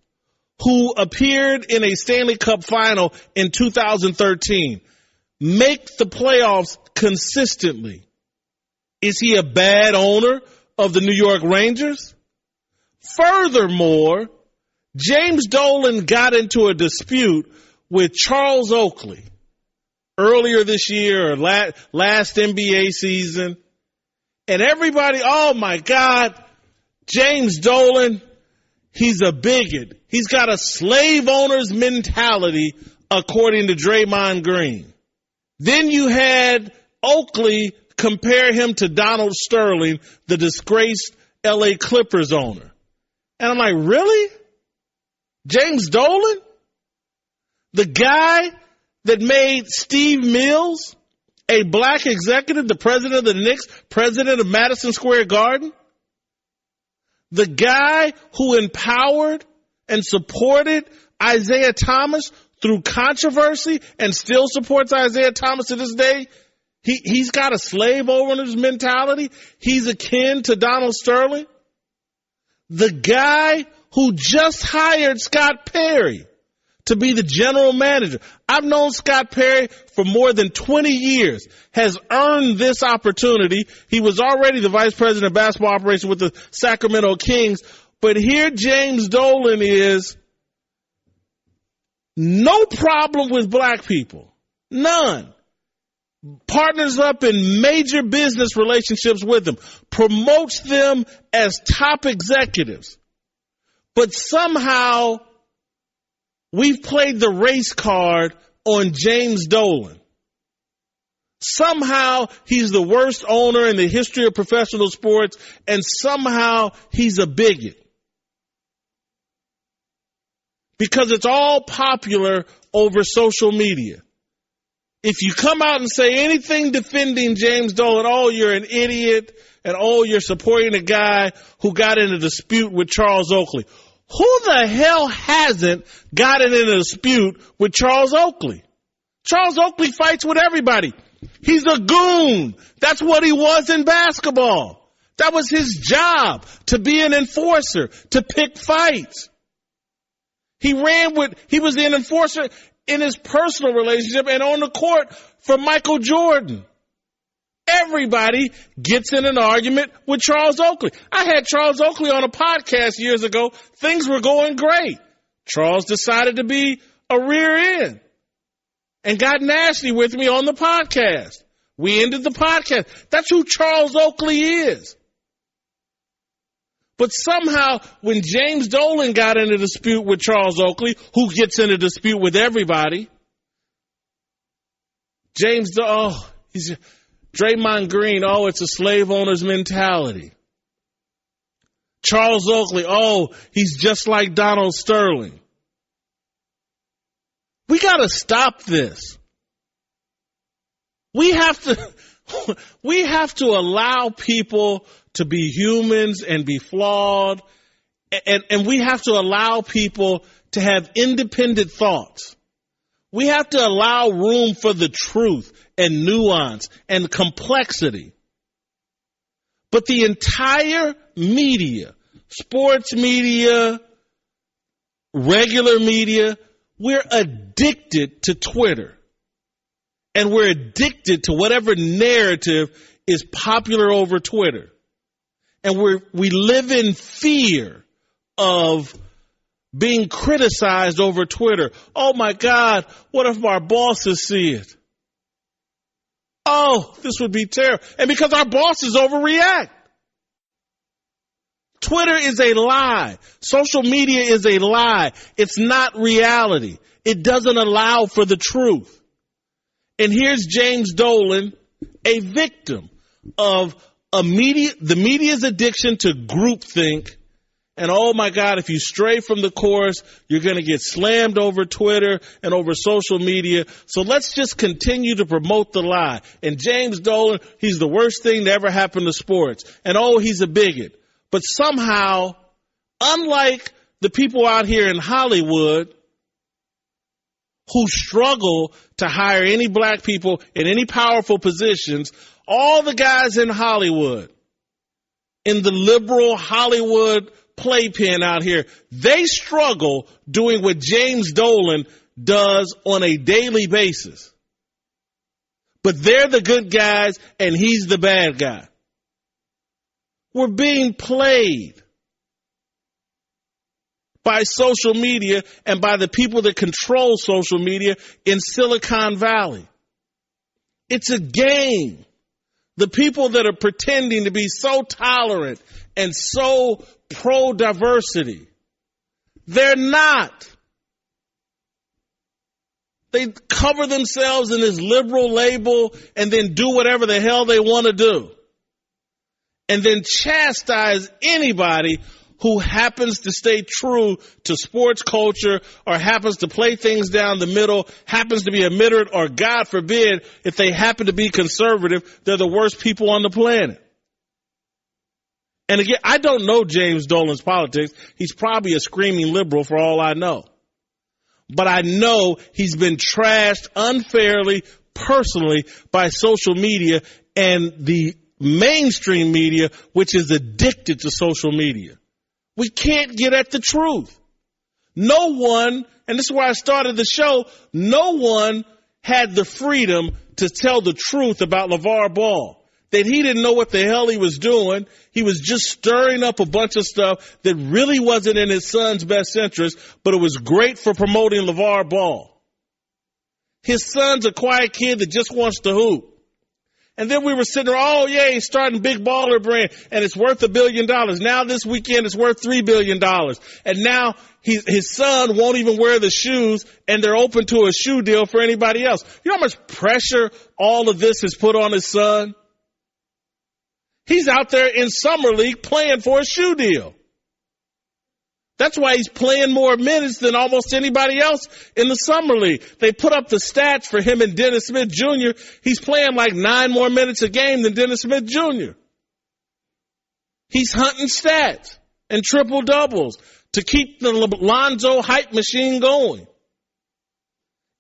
who appeared in a Stanley Cup final in 2013, make the playoffs consistently. Is he a bad owner of the New York Rangers? Furthermore, James Dolan got into a dispute with Charles Oakley earlier this year or last NBA season. And everybody, oh my God, James Dolan, he's a bigot. He's got a slave owner's mentality, according to Draymond Green. Then you had Oakley compare him to Donald Sterling, the disgraced LA Clippers owner. And I'm like, really? James Dolan? The guy that made Steve Mills a black executive, the president of the Knicks, president of Madison Square Garden? The guy who empowered and supported Isaiah Thomas through controversy and still supports Isaiah Thomas to this day? He's got a slave owner's mentality. He's akin to Donald Sterling. The guy who just hired Scott Perry to be the general manager. I've known Scott Perry for more than 20 years, has earned this opportunity. He was already the vice president of basketball operations with the Sacramento Kings. But here James Dolan is, no problem with black people. None. Partners up in major business relationships with them, promotes them as top executives. But somehow we've played the race card on James Dolan. Somehow he's the worst owner in the history of professional sports, and somehow he's a bigot. Because it's all popular over social media. If you come out and say anything defending James Dolan, oh, you're an idiot, and oh, you're supporting a guy who got in a dispute with Charles Oakley. Who the hell hasn't gotten in a dispute with Charles Oakley? Charles Oakley fights with everybody. He's a goon. That's what he was in basketball. That was his job, to be an enforcer, to pick fights. He was an enforcer in his personal relationship and on the court for Michael Jordan. Everybody gets in an argument with Charles Oakley. I had Charles Oakley on a podcast years ago. Things were going great. Charles decided to be a rear end and got nasty with me on the podcast. We ended the podcast. That's who Charles Oakley is. But somehow, when James Dolan got in a dispute with Charles Oakley, who gets in a dispute with everybody, Draymond Green, it's a slave owner's mentality. Charles Oakley, he's just like Donald Sterling. We got to stop this. We have to allow people to be humans and be flawed, and we have to allow people to have independent thoughts. We have to allow room for the truth and nuance and complexity. But the entire media, sports media, regular media, we're addicted to Twitter. And we're addicted to whatever narrative is popular over Twitter. And we live in fear of being criticized over Twitter. Oh my God, what if our bosses see it? Oh, this would be terrible. And because our bosses overreact. Twitter is a lie. Social media is a lie. It's not reality. It doesn't allow for the truth. And here's James Dolan, a victim of the media's addiction to groupthink And oh my God, if you stray from the course, you're going to get slammed over Twitter and over social media. So let's just continue to promote the lie. And James Dolan, he's the worst thing to ever happen to sports. And oh, he's a bigot. But somehow, unlike the people out here in Hollywood who struggle to hire any black people in any powerful positions, all the guys in Hollywood, in the liberal Hollywood playpen out here, they struggle doing what James Dolan does on a daily basis. But they're the good guys and he's the bad guy. We're being played by social media and by the people that control social media in Silicon Valley. It's a game. The people that are pretending to be so tolerant and so pro-diversity, they're not. They cover themselves in this liberal label and then do whatever the hell they want to do. And then chastise anybody who happens to stay true to sports culture or happens to play things down the middle, happens to be a moderate, or God forbid, if they happen to be conservative, they're the worst people on the planet. And again, I don't know James Dolan's politics. He's probably a screaming liberal for all I know. But I know he's been trashed unfairly, personally, by social media and the mainstream media, which is addicted to social media. We can't get at the truth. No one, and this is why I started the show, no one had the freedom to tell the truth about LaVar Ball. That he didn't know what the hell he was doing. He was just stirring up a bunch of stuff that really wasn't in his son's best interest, but it was great for promoting LaVar Ball. His son's a quiet kid that just wants to hoop. And then we were sitting there, oh yeah, he's starting Big Baller Brand and it's worth $1 billion. Now this weekend it's worth $3 billion. And now his son won't even wear the shoes and they're open to a shoe deal for anybody else. You know how much pressure all of this has put on his son? He's out there in summer league playing for a shoe deal. That's why he's playing more minutes than almost anybody else in the summer league. They put up the stats for him and Dennis Smith Jr. He's playing like 9 more minutes a game than Dennis Smith Jr. He's hunting stats and triple doubles to keep the Lonzo hype machine going.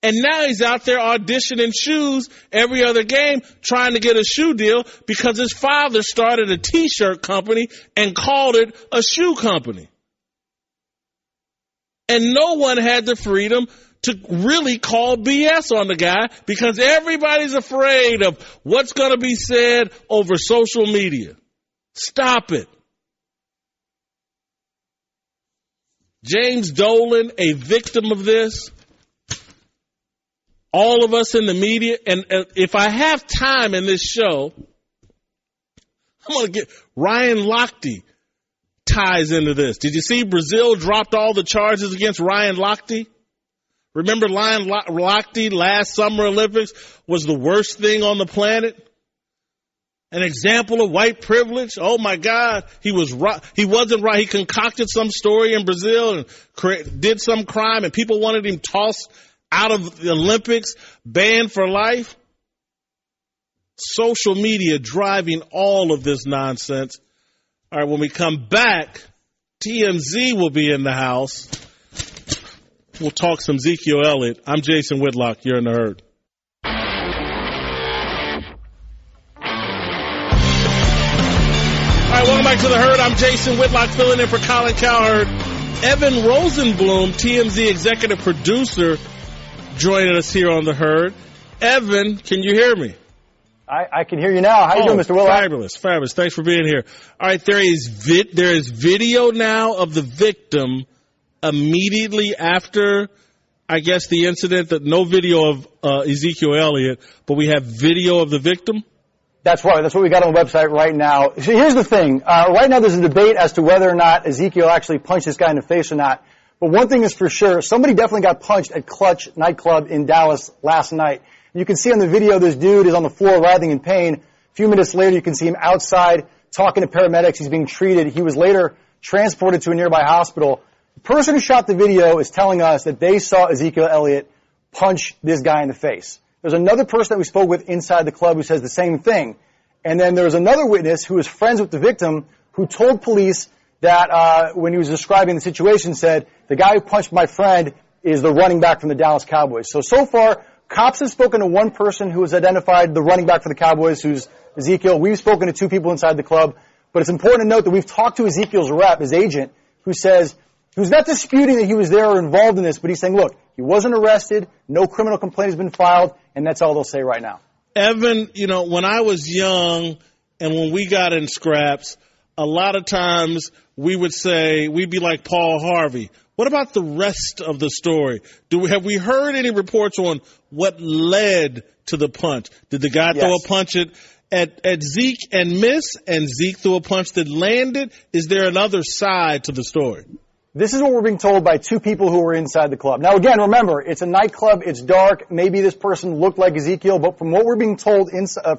And now he's out there auditioning shoes every other game trying to get a shoe deal because his father started a T-shirt company and called it a shoe company. And no one had the freedom to really call BS on the guy because everybody's afraid of what's going to be said over social media. Stop it. James Dolan, a victim of this. All of us in the media. And if I have time in this show, I'm going to get Ryan Lochte ties into this. Did you see Brazil dropped all the charges against Ryan Lochte? Remember Ryan Lochte last Summer Olympics was the worst thing on the planet? An example of white privilege? Oh my God. He wasn't right. He concocted some story in Brazil and did some crime and people wanted him tossed out of the Olympics, banned for life. Social media driving all of this nonsense. All right, when we come back, TMZ will be in the house. We'll talk some Ezekiel Elliot. I'm Jason Whitlock. You're in the Herd. All right, welcome back to the Herd. I'm Jason Whitlock filling in for Colin Cowherd. Evan Rosenblum, TMZ executive producer, joining us here on the Herd. Evan, can you hear me? I can hear you now. How you doing, Mr. Whitlock? Fabulous. Thanks for being here. All right, there is video now of the victim immediately after, I guess, the incident. That no video of Ezekiel Elliot, but we have video of the victim. That's right. That's what we got on the website right now. So here's the thing. Right now there's a debate as to whether or not Ezekiel actually punched this guy in the face or not. But one thing is for sure, somebody definitely got punched at Clutch nightclub in Dallas last night. You can see on the video this dude is on the floor writhing in pain. A few minutes later, you can see him outside talking to paramedics. He's being treated. He was later transported to a nearby hospital. The person who shot the video is telling us that they saw Ezekiel Elliot punch this guy in the face. There's another person that we spoke with inside the club who says the same thing. And then there's another witness who is friends with the victim who told police that when he was describing the situation said, the guy who punched my friend is the running back from the Dallas Cowboys. So far, cops have spoken to one person who has identified the running back for the Cowboys, who's Ezekiel. We've spoken to two people inside the club. But it's important to note that we've talked to Ezekiel's rep, his agent, who says, who's not disputing that he was there or involved in this, but he's saying, look, he wasn't arrested, no criminal complaint has been filed, and that's all they'll say right now. Evan, when I was young and when we got in scraps, a lot of times we'd be like Paul Harvey. What about the rest of the story? Have we heard any reports on what led to the punch? Did the guy throw a punch at Zeke and miss, and Zeke threw a punch that landed? Is there another side to the story? This is what we're being told by two people who were inside the club. Now, again, remember, it's a nightclub. It's dark. Maybe this person looked like Ezekiel, but from what we're being told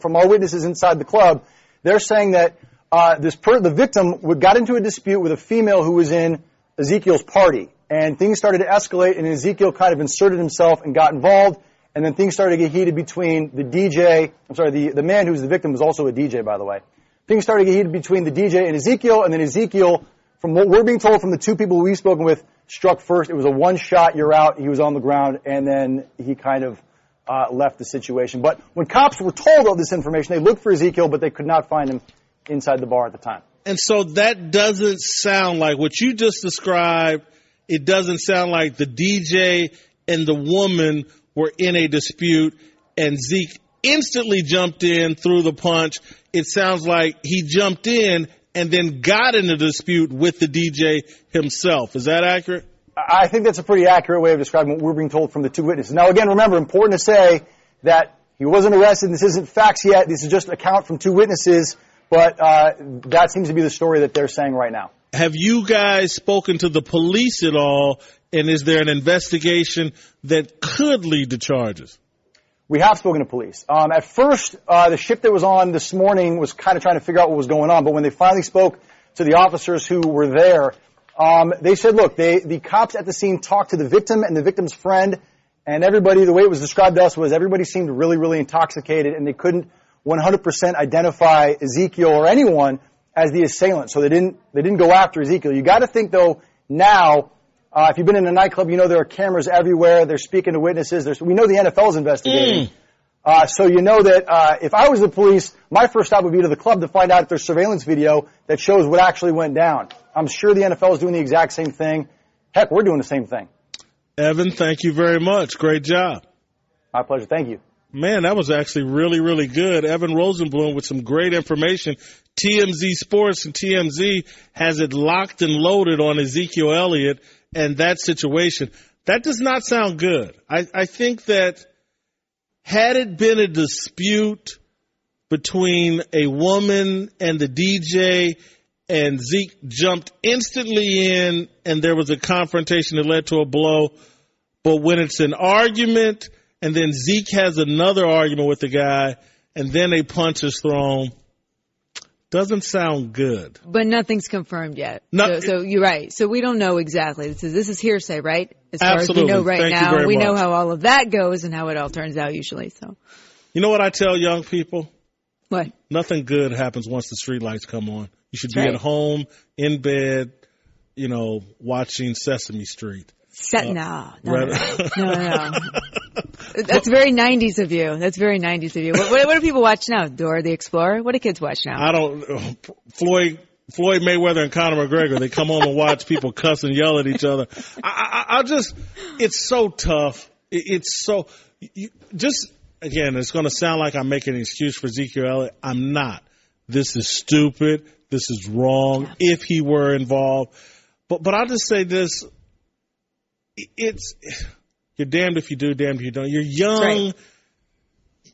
from our witnesses inside the club, they're saying that the victim got into a dispute with a female who was in Ezekiel's party, and things started to escalate, and Ezekiel kind of inserted himself and got involved, and then things started to get heated between the man who's the victim was also a DJ, by the way. Things started to get heated between the DJ and Ezekiel, and then Ezekiel, from what we're being told from the two people we've spoken with, struck first. It was a one shot, you're out. He was on the ground, and then he kind of left the situation. But when cops were told all this information, they looked for Ezekiel, but they could not find him inside the bar at the time. And so that doesn't sound like what you just described. It doesn't sound like the DJ and the woman were in a dispute and Zeke instantly jumped in, threw the punch. It sounds like he jumped in and then got in a dispute with the DJ himself. Is that accurate? I think that's a pretty accurate way of describing what we're being told from the two witnesses. Now, again, remember, important to say that he wasn't arrested. This isn't facts yet. This is just an account from two witnesses. But that seems to be the story that they're saying right now. Have you guys spoken to the police at all, and is there an investigation that could lead to charges? We have spoken to police. At first, the shift that was on this morning was kind of trying to figure out what was going on. But when they finally spoke to the officers who were there, they said, look, the cops at the scene talked to the victim and the victim's friend, and everybody, the way it was described to us was everybody seemed really, really intoxicated, and they couldn't 100% identify Ezekiel or anyone as the assailant. So they didn't go after Ezekiel. You got to think, though, now, if you've been in a nightclub, you know there are cameras everywhere. They're speaking to witnesses. We know the NFL's investigating. So you know that if I was the police, my first stop would be to the club to find out if there's surveillance video that shows what actually went down. I'm sure the NFL is doing the exact same thing. Heck, we're doing the same thing. Evan, thank you very much. Great job. My pleasure. Thank you. Man, that was actually really, really good. Evan Rosenblum with some great information. TMZ Sports and TMZ has it locked and loaded on Ezekiel Elliot and that situation. That does not sound good. I think that had it been a dispute between a woman and the DJ and Zeke jumped instantly in and there was a confrontation that led to a blow, but when it's an argument and then Zeke has another argument with the guy, and then a punch is thrown. Doesn't sound good. But nothing's confirmed yet. So you're right. So we don't know exactly. This is hearsay, right? As far Absolutely. As we know right Thank now. We much. know how all of that goes and how it all turns out usually. So, you know what I tell young people? What? Nothing good happens once the street lights come on. You should be right. at home, in bed, watching Sesame Street. No. That's very 90s of you. That's very 90s of you. What do people watch now? Dora the Explorer? What do kids watch now? I don't. Floyd Mayweather and Conor McGregor. They come home and watch people cuss and yell at each other. It's so tough. It's so. Again, it's going to sound like I'm making an excuse for Ezekiel Elliott. I'm not. This is stupid. This is wrong. Yeah. If he were involved, but I'll just say this. You're damned if you do, damned if you don't. You're young. Right.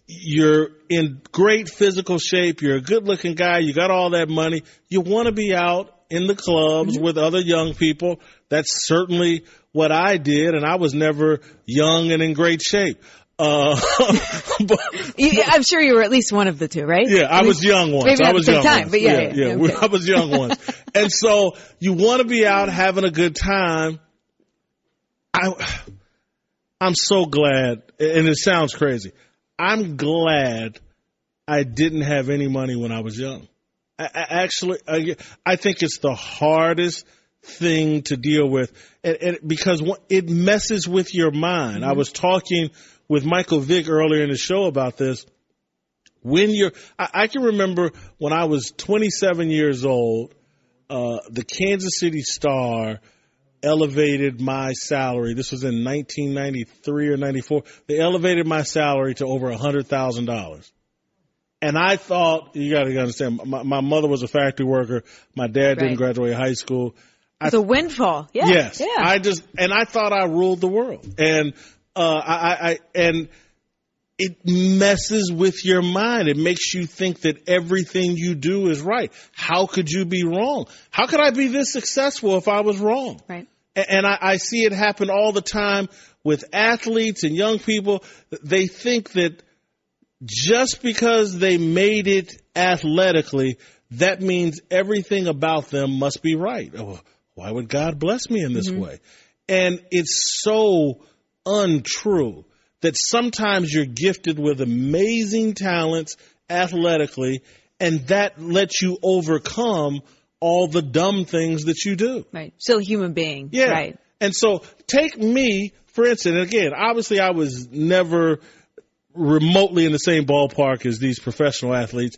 You're in great physical shape. You're a good-looking guy. You got all that money. You want to be out in the clubs with other young people. That's certainly what I did, and I was never young and in great shape. I'm sure you were at least one of the two, right? Yeah, I was young once. Maybe not I was at the same young time, once. but yeah. Okay. I was young once. And so you want to be out having a good time. I'm so glad, and it sounds crazy, I'm glad I didn't have any money when I was young. I think it's the hardest thing to deal with, and because it messes with your mind. I was talking with Michael Vick earlier in the show about this. I can remember when I was 27 years old, the Kansas City Star elevated my salary. This was in 1993 or 94. They elevated my salary to over $100,000. And I thought, you got to understand, my mother was a factory worker. My dad didn't graduate high school. It's a windfall. Yeah. Yes. Yeah. I thought I ruled the world. And, and it messes with your mind. It makes you think that everything you do is right. How could you be wrong? How could I be this successful if I was wrong? Right. And I see it happen all the time with athletes and young people. They think that just because they made it athletically, that means everything about them must be right. Oh, why would God bless me in this way? And it's so untrue that sometimes you're gifted with amazing talents athletically, and that lets you overcome all the dumb things that you do. Right. Still a human being. Yeah. Right. And so take me, for instance, and again, obviously I was never remotely in the same ballpark as these professional athletes,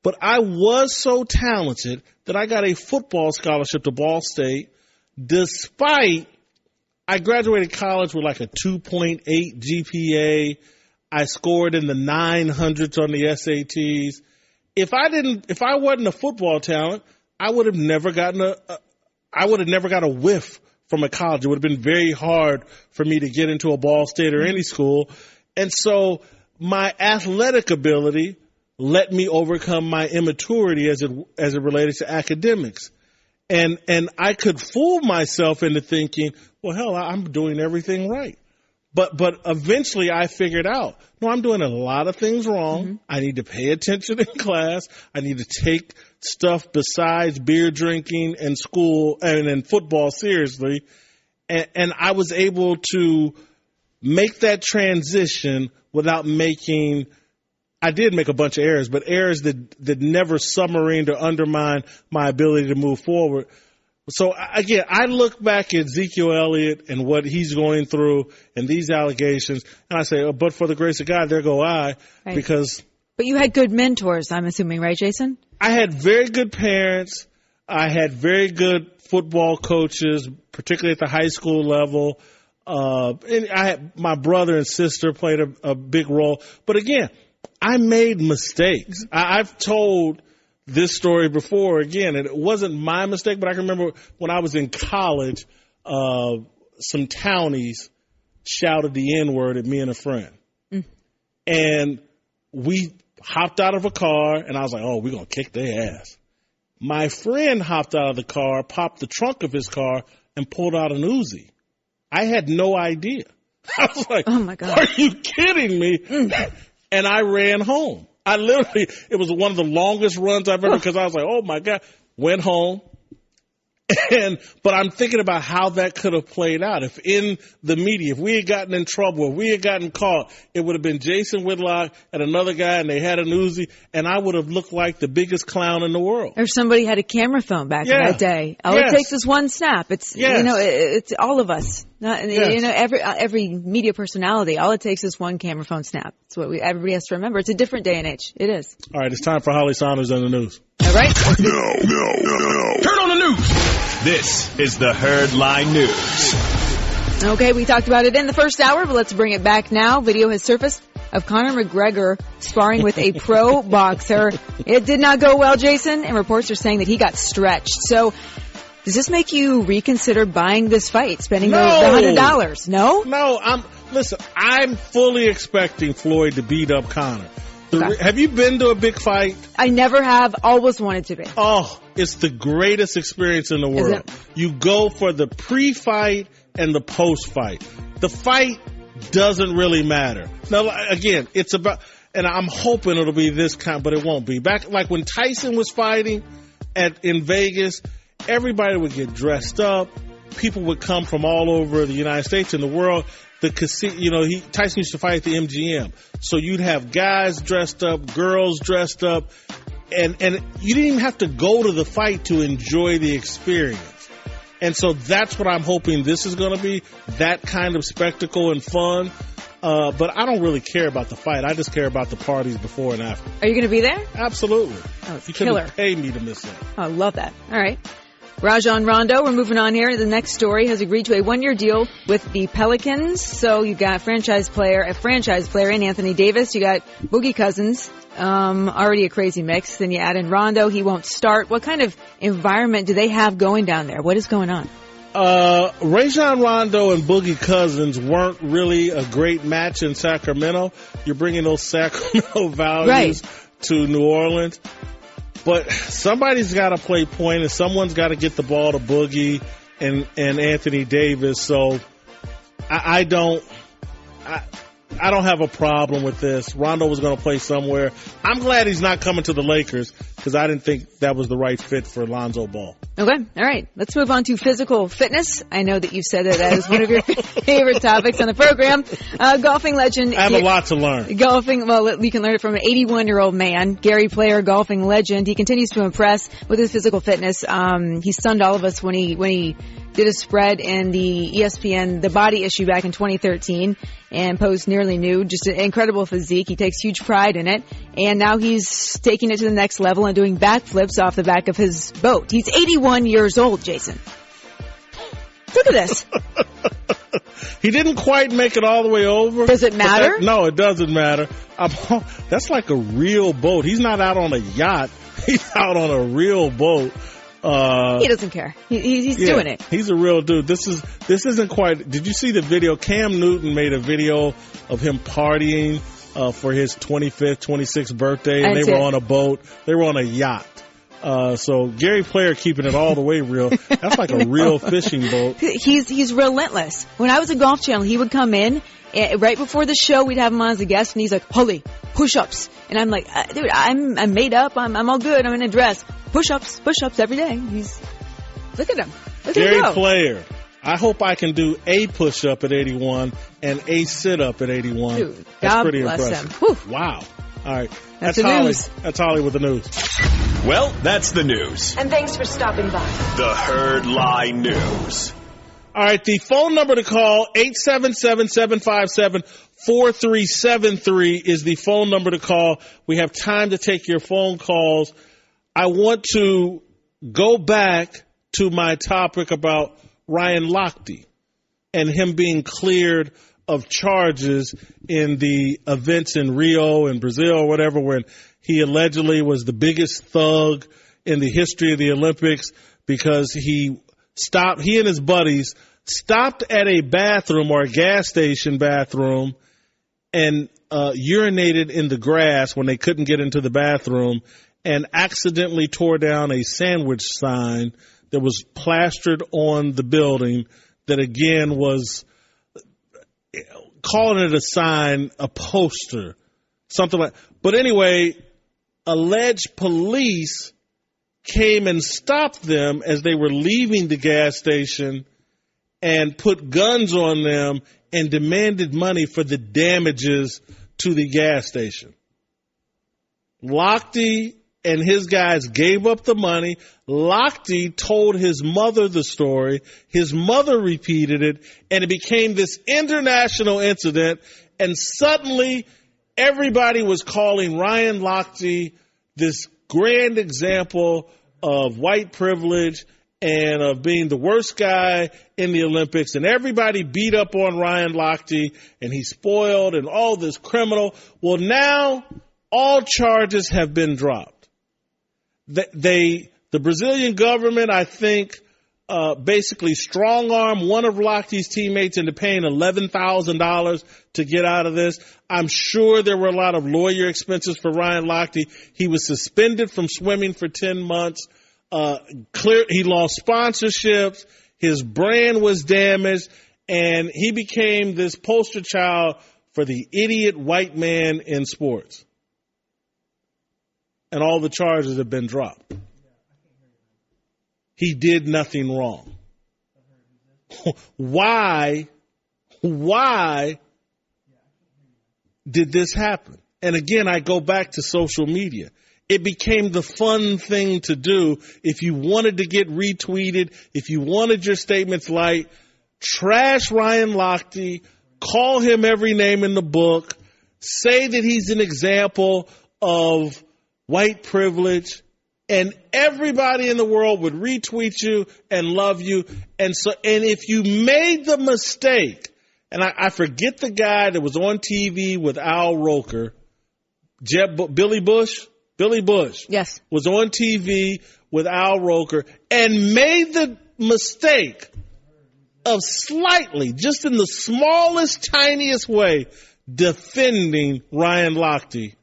but I was so talented that I got a football scholarship to Ball State despite I graduated college with like a 2.8 GPA. I scored in the 900s on the SATs. If I wasn't a football talent, I would have never got a whiff from a college. It would have been very hard for me to get into a Ball State or any school. And so my athletic ability let me overcome my immaturity as it related to academics. And I could fool myself into thinking, well, hell, I'm doing everything right. But eventually I figured out, no, I'm doing a lot of things wrong. I need to pay attention in class. I need to take stuff besides beer drinking and school and football seriously. And I was able to make that transition without I did make a bunch of errors, but errors that never submarined or undermined my ability to move forward. So again, I look back at Ezekiel Elliot and what he's going through and these allegations, and I say, oh, but for the grace of God, there go I, right. Because. But you had good mentors, I'm assuming, right, Jason? I had very good parents. I had very good football coaches, particularly at the high school level. And I had my brother and sister played a big role. But again, I made mistakes. I've told this story before, again, and it wasn't my mistake, but I can remember when I was in college, some townies shouted the N-word at me and a friend. And we hopped out of a car, and I was like, oh, we're going to kick their ass. My friend hopped out of the car, popped the trunk of his car, and pulled out an Uzi. I had no idea. I was like, oh my God, are you kidding me? And I ran home. It was one of the longest runs I've ever, because I was like, oh my God, went home. But I'm thinking about how that could have played out. If in the media, if we had gotten in trouble, if we had gotten caught, it would have been Jason Whitlock and another guy, and they had an Uzi, and I would have looked like the biggest clown in the world. Or somebody had a camera phone back in that day. All it takes is one snap. It's it's all of us. Every media personality. All it takes is one camera phone snap. That's what everybody has to remember. It's a different day and age. It is. All right, it's time for Holly Saunders and the news. All right. No. Turn on the news. This is the Herd Line News. Okay, we talked about it in the first hour, but let's bring it back now. Video has surfaced of Conor McGregor sparring with a pro boxer. It did not go well, Jason, and reports are saying that he got stretched. So does this make you reconsider buying this fight, spending the $100? No? No, I'm fully expecting Floyd to beat up Conor. Have you been to a big fight? I never have. Always wanted to be. Oh, it's the greatest experience in the world. You go for the pre-fight and the post-fight. The fight doesn't really matter. Now, again, it's about, and I'm hoping it'll be this kind, but it won't be. Back like when Tyson was fighting in Vegas, everybody would get dressed up. People would come from all over the United States and the world. The casino, Tyson used to fight at the MGM. So you'd have guys dressed up, girls dressed up, and you didn't even have to go to the fight to enjoy the experience. And so that's what I'm hoping this is going to be, that kind of spectacle and fun. But I don't really care about the fight. I just care about the parties before and after. Are you going to be there? Absolutely. Oh, it's you killer. couldn't pay me to miss that. Oh, I love that. All right. Rajon Rondo, we're moving on here. The next story has agreed to a 1-year deal with the Pelicans. So you got a franchise player in Anthony Davis. You got Boogie Cousins, already a crazy mix. Then you add in Rondo. He won't start. What kind of environment do they have going down there? What is going on? Rajon Rondo and Boogie Cousins weren't really a great match in Sacramento. You're bringing those Sacramento values to New Orleans. But somebody's got to play point, and someone's got to get the ball to Boogie and Anthony Davis. So I don't have a problem with this. Rondo was going to play somewhere. I'm glad he's not coming to the Lakers because I didn't think that was the right fit for Lonzo Ball. Okay. All right. Let's move on to physical fitness. I know that you've said that is one of your favorite topics on the program. Golfing legend. I have a lot to learn. We can learn it from an 81-year-old man, Gary Player, golfing legend. He continues to impress with his physical fitness. He stunned all of us when he did a spread in the ESPN The Body issue back in 2013 and posed nearly nude. Just an incredible physique. He takes huge pride in it. And now he's taking it to the next level and doing backflips off the back of his boat. He's 81 years old, Jason. Look at this. He didn't quite make it all the way over. Does it matter? No, it doesn't matter. That's like a real boat. He's not out on a yacht. He's out on a real boat. He doesn't care. He's doing it. He's a real dude. This isn't quite. Did you see the video? Cam Newton made a video of him partying for his 25th, 26th birthday, and they were on a boat. They were on a yacht. So Gary Player keeping it all the way real. That's like a real fishing boat. He's relentless. When I was at Golf Channel, he would come in right before the show. We'd have him on as a guest, and he's like, "Holy push-ups," and I'm like, "Dude, I'm made up. I'm all good. I'm in a dress. Push-ups every day." Look at him. Gary Player. I hope I can do a push-up at 81 and a sit-up at 81. Dude, that's God pretty bless impressive. Him. Whew. Wow. All right. That's the news. That's Holly with the news. Well, that's the news. And thanks for stopping by. The Herd Lie News. All right. The phone number to call, 877-757-4373 is the phone number to call. We have time to take your phone calls. I want to go back to my topic about Ryan Lochte and him being cleared of charges in the events in Rio and Brazil or whatever, when he allegedly was the biggest thug in the history of the Olympics because he and his buddies stopped at a bathroom or a gas station bathroom and urinated in the grass when they couldn't get into the bathroom and accidentally tore down a sandwich sign that was plastered on the building that, again, was calling it a sign, a poster, something like. But anyway, alleged police came and stopped them as they were leaving the gas station and put guns on them and demanded money for the damages to the gas station. Lochte and his guys gave up the money. Lochte told his mother the story. His mother repeated it, and it became this international incident. And suddenly, everybody was calling Ryan Lochte this grand example of white privilege and of being the worst guy in the Olympics. And everybody beat up on Ryan Lochte, and he's spoiled and all this criminal. Well, now all charges have been dropped. The Brazilian government, I think, basically strong-armed one of Lochte's teammates into paying $11,000 to get out of this. I'm sure there were a lot of lawyer expenses for Ryan Lochte. He was suspended from swimming for 10 months. He lost sponsorships. His brand was damaged, and he became this poster child for the idiot white man in sports. And all the charges have been dropped. he did nothing wrong. Why did this happen? And again, I go back to social media. It became the fun thing to do. If you wanted to get retweeted, if you wanted your statements liked, trash Ryan Lochte, call him every name in the book, say that he's an example of white privilege, and everybody in the world would retweet you and love you. And if you made the mistake, and I forget the guy that was on TV with Al Roker, Billy Bush, yes, was on TV with Al Roker and made the mistake of slightly, just in the smallest, tiniest way, defending Ryan Lochte.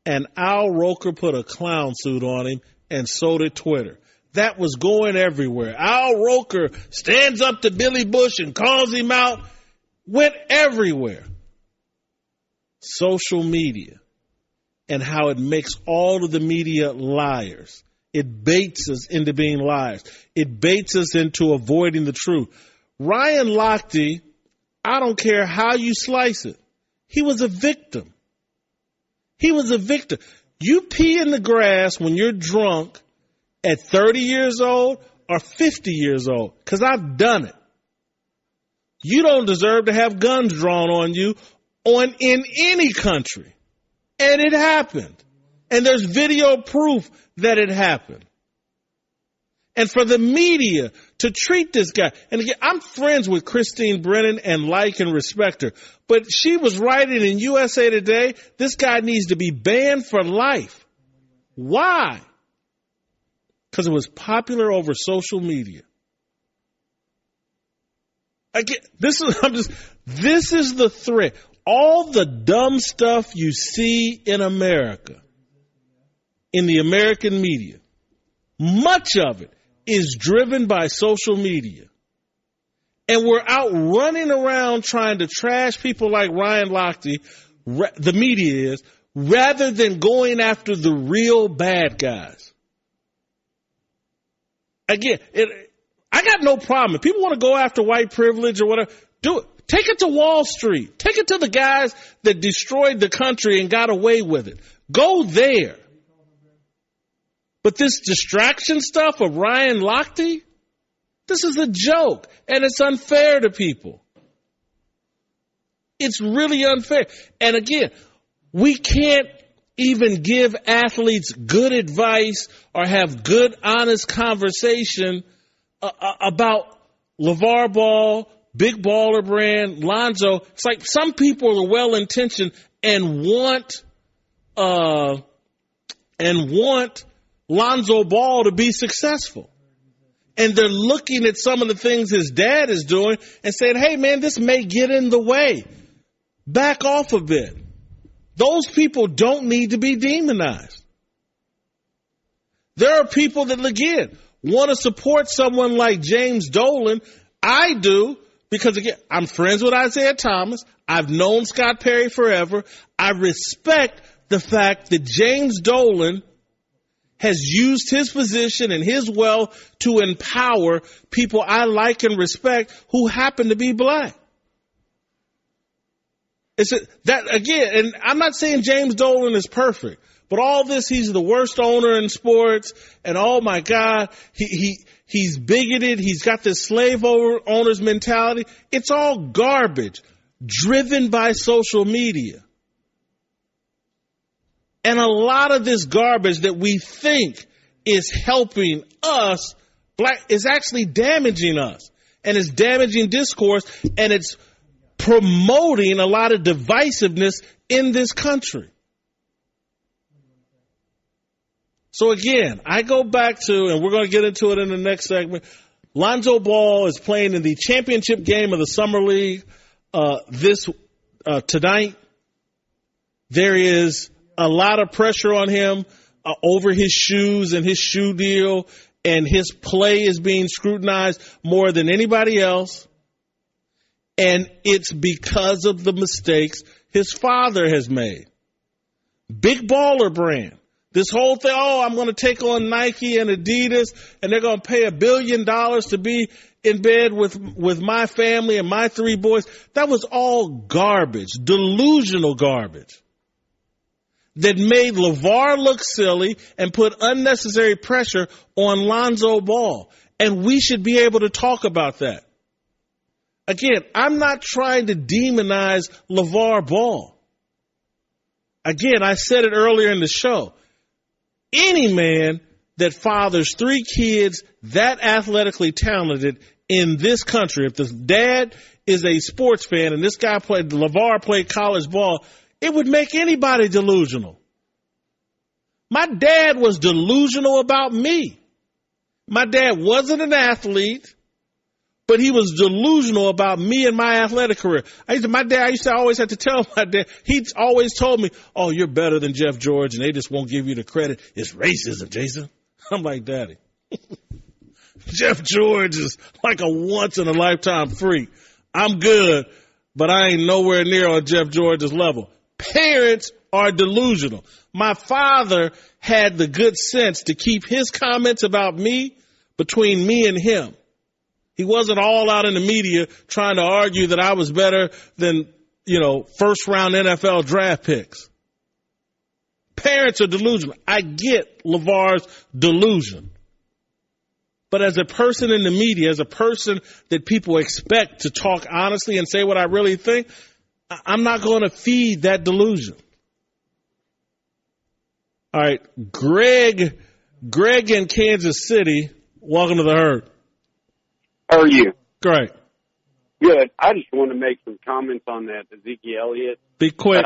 And Al Roker put a clown suit on him, and so did Twitter. That was going everywhere. Al Roker stands up to Billy Bush and calls him out. Went everywhere. Social media and how it makes all of the media liars. It baits us into being liars. It baits us into avoiding the truth. Ryan Lochte, I don't care how you slice it, he was a victim. He was a victim. You pee in the grass when you're drunk at 30 years old or 50 years old, because I've done it. You don't deserve to have guns drawn on you in any country. And it happened. And there's video proof that it happened. And for the media to treat this guy, and again, I'm friends with Christine Brennan and like and respect her, but she was writing in USA Today, this guy needs to be banned for life. Why? Because it was popular over social media. Again, this is the threat. All the dumb stuff you see in America, in the American media, much of it is driven by social media. And we're out running around trying to trash people like Ryan Lochte, the media is, rather than going after the real bad guys. Again, I got no problem. If people want to go after white privilege or whatever, do it. Take it to Wall Street. Take it to the guys that destroyed the country and got away with it. Go there. But this distraction stuff of Ryan Lochte, this is a joke, and it's unfair to people. It's really unfair. And again, we can't even give athletes good advice or have good, honest conversation about LaVar Ball, Big Baller Brand, Lonzo. It's like some people are well-intentioned and want Lonzo Ball to be successful. And they're looking at some of the things his dad is doing and saying, hey, man, this may get in the way. Back off a bit. Those people don't need to be demonized. There are people that, again, want to support someone like James Dolan. I do, because, again, I'm friends with Isaiah Thomas. I've known Scott Perry forever. I respect the fact that James Dolan has used his position and his wealth to empower people I like and respect who happen to be black. And I'm not saying James Dolan is perfect, but all this, he's the worst owner in sports, and oh my God, he's bigoted, he's got this slave owner's mentality. It's all garbage, driven by social media. And a lot of this garbage that we think is helping us, black, is actually damaging us. And it's damaging discourse, and it's promoting a lot of divisiveness in this country. So again, I go back to, and we're going to get into it in the next segment, Lonzo Ball is playing in the championship game of the Summer League tonight. There is a lot of pressure on him over his shoes and his shoe deal, and his play is being scrutinized more than anybody else. And it's because of the mistakes his father has made. Big Baller Brand, This whole thing, I'm going to take on Nike and Adidas, and they're going to pay $1 billion to be in bed with my family and my 3 boys. That was all garbage, delusional garbage that made LaVar look silly and put unnecessary pressure on Lonzo Ball. And we should be able to talk about that. Again, I'm not trying to demonize LaVar Ball. Again, I said it earlier in the show. Any man that fathers 3 kids that athletically talented in this country, if the dad is a sports fan and this guy LaVar played college ball, it would make anybody delusional. My dad was delusional about me. My dad wasn't an athlete, but he was delusional about me and my athletic career. I used to always have to tell my dad, he always told me, oh, you're better than Jeff George, and they just won't give you the credit. It's racism, Jason. I'm like, Daddy. Jeff George is like a once-in-a-lifetime freak. I'm good, but I ain't nowhere near on Jeff George's level. Parents are delusional. My father had the good sense to keep his comments about me between me and him. He wasn't all out in the media trying to argue that I was better than, first-round NFL draft picks. Parents are delusional. I get LaVar's delusion. But as a person in the media, as a person that people expect to talk honestly and say what I really think, I'm not going to feed that delusion. All right, Greg in Kansas City, welcome to the herd. How are you? Great. Good. I just want to make some comments on that Ezekiel Elliot. Be quick.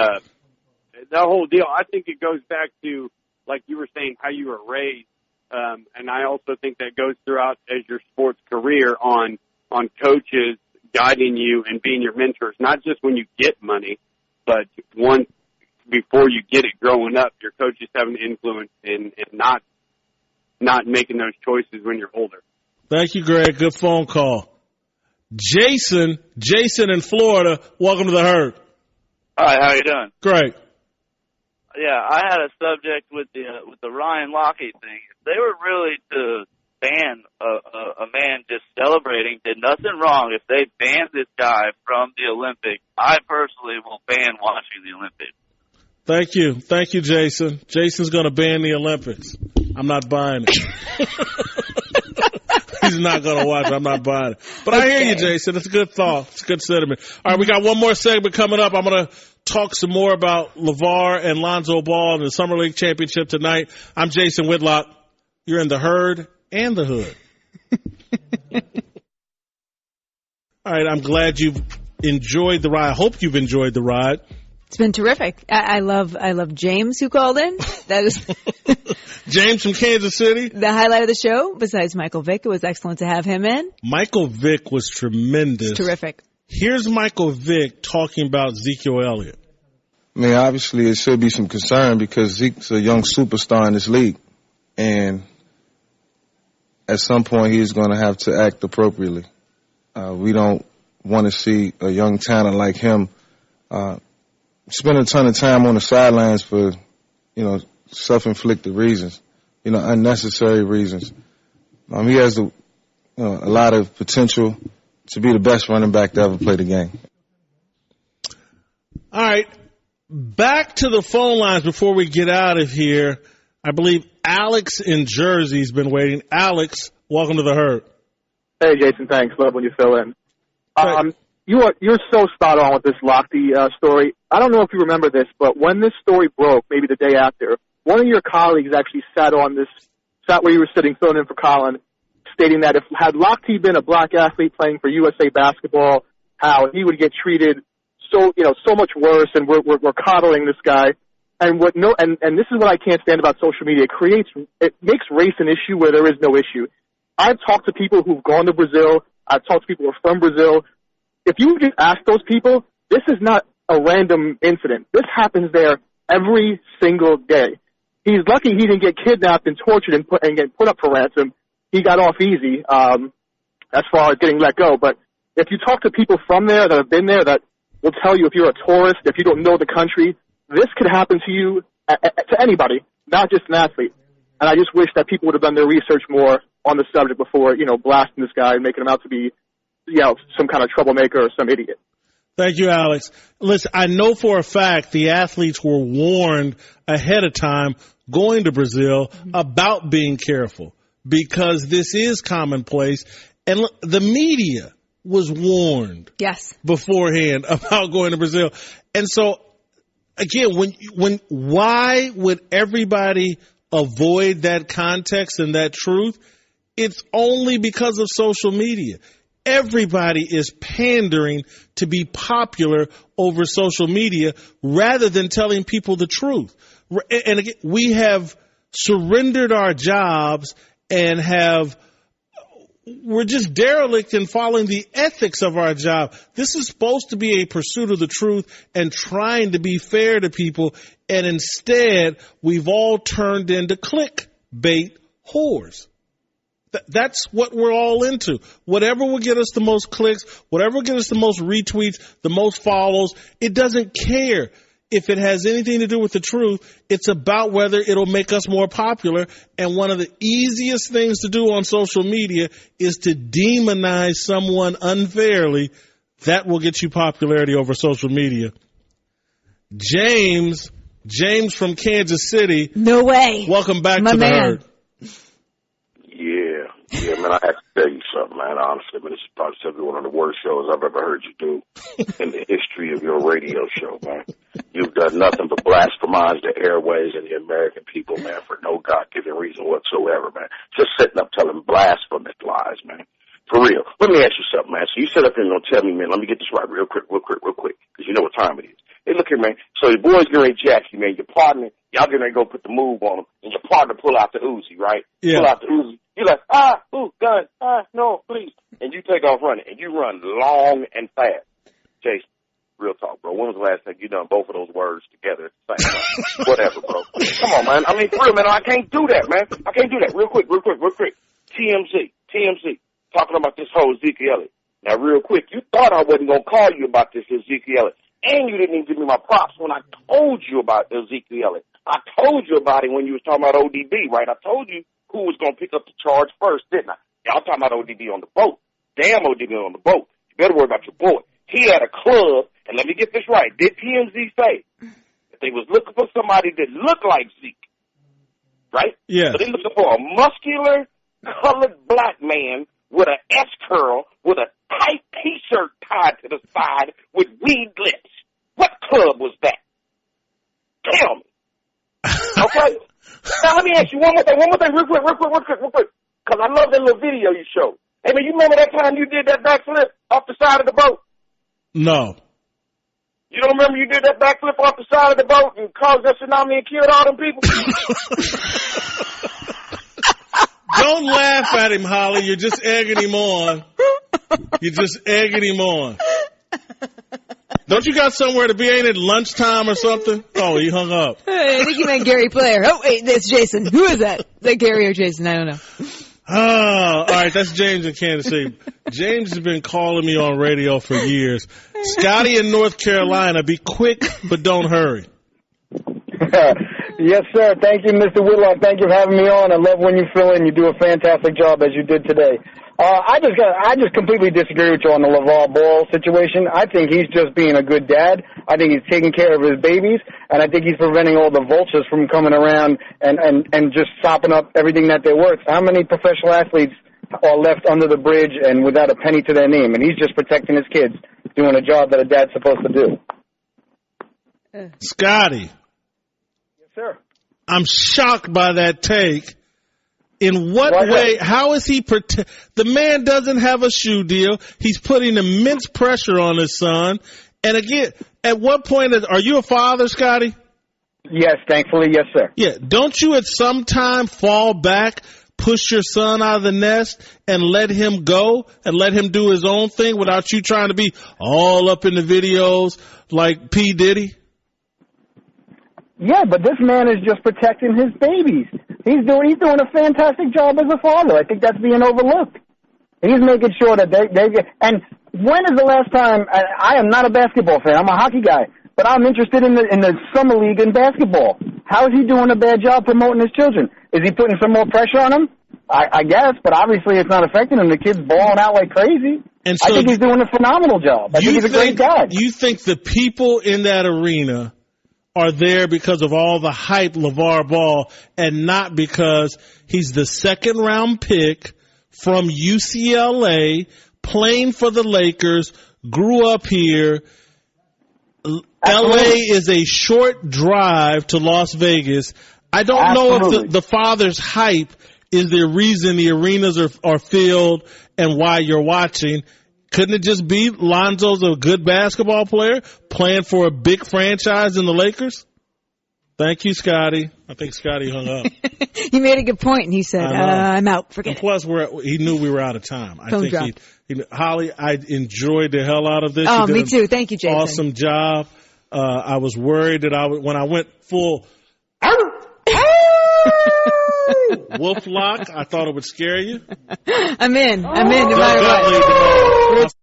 The whole deal, I think it goes back to, like you were saying, how you were raised. And I also think that goes throughout as your sports career on coaches guiding you and being your mentors, not just when you get money, but once before you get it growing up, your coaches have an influence in not making those choices when you're older. Thank you, Greg. Good phone call. Jason in Florida, welcome to the herd. Hi, how you doing? Great. Yeah, I had a subject with the Ryan Lochte thing. If they were really to ban a man just celebrating, did nothing wrong. If they banned this guy from the Olympics, I personally will ban watching the Olympics. Thank you, Jason. Jason's going to ban the Olympics. I'm not buying it. He's not going to watch it. I'm not buying it. But I hear you, Jason. It's a good thought. It's a good sentiment. All right, we got one more segment coming up. I'm going to talk some more about LaVar and Lonzo Ball in the Summer League Championship tonight. I'm Jason Whitlock. You're in the herd and the hood. All right, I'm glad you've enjoyed the ride. I hope you've enjoyed the ride. It's been terrific. I love James who called in. That is James from Kansas City. The highlight of the show, besides Michael Vick. It was excellent to have him in. Michael Vick was tremendous. It's terrific. Here's Michael Vick talking about Ezekiel Elliot. I mean, obviously it should be some concern because Zeke's a young superstar in this league. And at some point he's going to have to act appropriately. We don't want to see a young talent like him spend a ton of time on the sidelines for, self-inflicted reasons, unnecessary reasons. He has a lot of potential to be the best running back to ever play the game. All right. Back to the phone lines before we get out of here. I believe Alex in Jersey has been waiting. Alex, welcome to the herd. Hey, Jason, thanks. Love when you fill in. You're so spot on with this Lochte story. I don't know if you remember this, but when this story broke, maybe the day after, one of your colleagues actually sat where you were sitting, filling in for Colin, stating that had Lochte been a black athlete playing for USA Basketball, how he would get treated so much worse, and we're coddling this guy. And and this is what I can't stand about social media. It makes race an issue where there is no issue. I've talked to people who've gone to Brazil. I've talked to people who are from Brazil. If you just ask those people, this is not a random incident. This happens there every single day. He's lucky he didn't get kidnapped and tortured and get put up for ransom. He got off easy as far as getting let go. But if you talk to people from there that have been there, that will tell you if you're a tourist, if you don't know the country, this could happen to you, to anybody. not just an athlete. And I just wish that people would have done their research more on the subject before, blasting this guy and making him out to be, some kind of troublemaker or some idiot. Thank you, Alex. Listen, I know for a fact the athletes were warned ahead of time going to Brazil about being careful because this is commonplace. And look, the media was warned beforehand about going to Brazil. And so, again, why would everybody avoid that context and that truth? It's only because of social media. Everybody is pandering to be popular over social media rather than telling people the truth. And again, we have surrendered our jobs and we're just derelict in following the ethics of our job. This is supposed to be a pursuit of the truth and trying to be fair to people. And instead, we've all turned into clickbait whores. That's what we're all into. Whatever will get us the most clicks, whatever will get us the most retweets, the most follows, it doesn't care if it has anything to do with the truth. It's about whether it'll make us more popular. And one of the easiest things to do on social media is to demonize someone unfairly. That will get you popularity over social media. James from Kansas City. No way. Welcome back to the herd. Yeah, man, I have to tell you something, man. Honestly, man, this is probably one of the worst shows I've ever heard you do in the history of your radio show, man. You've done nothing but blasphemize the airways and the American people, man, for no God-given reason whatsoever, man. Just sitting up telling blasphemous lies, man. For real. Let me ask you something, man. So you sit up here and gonna tell me, man, let me get this right real quick, because you know what time it is. Hey, look here, man. So your boys getting ready to jack you, man. Your partner, y'all getting ready to go put the move on him, and your partner pull out the Uzi, right? Yeah. Pull out the Uzi. You're like, gun, no, please. And you take off running, and you run long and fast. Jason, real talk, bro. When was the last time you done both of those words together at the same time? Whatever, bro. Come on, man. I mean, for real, man. I can't do that, man. I can't do that. Real quick. TMZ. Talking about this whole Ezekiel Elliot. Now, real quick, you thought I wasn't going to call you about this Ezekiel Elliot. And you didn't even give me my props when I told you about Ezekiel Elliot. I told you about it when you was talking about ODB, right? I told you who was going to pick up the charge first, didn't I? Y'all talking about ODB on the boat. Damn ODB on the boat. You better worry about your boy. He had a club, and let me get this right. Did TMZ say that they was looking for somebody that looked like Zeke? Right? Yeah. So they looking for a muscular, colored black man with an S-curl, with a tight T-shirt tied to the side with weed lips. What club was that? Tell me. Okay? Now, let me ask you one more thing, real quick. Because I love that little video you showed. Hey, man, you remember that time you did that backflip off the side of the boat? No. You don't remember you did that backflip off the side of the boat and caused that tsunami and killed all them people? Don't laugh at him, Holly. You're just egging him on. Don't you got somewhere to be? Ain't it lunchtime or something? Oh, he hung up. Hey, I think you meant Gary Player. Oh, wait, that's Jason. Who is that? Is that Gary or Jason? I don't know. Oh, all right. That's James in Kansas City. James has been calling me on radio for years. Scotty in North Carolina, be quick, but don't hurry. Yes, sir. Thank you, Mr. Whitlock. Thank you for having me on. I love when you fill in. You do a fantastic job as you did today. I just completely disagree with you on the LaVar Ball situation. I think he's just being a good dad. I think he's taking care of his babies, and I think he's preventing all the vultures from coming around and just sopping up everything that they're worth. How many professional athletes are left under the bridge and without a penny to their name? And he's just protecting his kids, doing a job that a dad's supposed to do. Scotty. Yes, sir. I'm shocked by that take. In what way? How is he the man doesn't have a shoe deal. He's putting immense pressure on his son. And again, at what point are you a father, Scotty? Yes, thankfully, yes, sir. Yeah. Don't you at some time fall back, push your son out of the nest and let him go and let him do his own thing without you trying to be all up in the videos like P. Diddy? Yeah, but this man is just protecting his babies. He's doing a fantastic job as a father. I think that's being overlooked. He's making sure that they get. And when is the last time? I am not a basketball fan. I'm a hockey guy, but I'm interested in the summer league in basketball. How is he doing a bad job promoting his children? Is he putting some more pressure on them? I guess, but obviously it's not affecting him. The kid's balling out like crazy. And so I think he's doing a phenomenal job. I think he's a great guy. You think the people in that arena are there because of all the hype LaVar Ball and not because he's the second-round pick from UCLA, playing for the Lakers, grew up here. L.A. is a short drive to Las Vegas. I don't know if the father's hype is the reason the arenas are filled and why you're watching. Couldn't it just be Lonzo's a good basketball player playing for a big franchise in the Lakers? Thank you, Scotty. I think Scotty hung up. He made a good point, and he said, I'm out. Forget it. Plus, he knew we were out of time. I think Holly, I enjoyed the hell out of this. Oh, me too. Thank you, Jason. Awesome job. I was worried that when I went full Wolf Lock, I thought it would scare you. I'm in no matter what.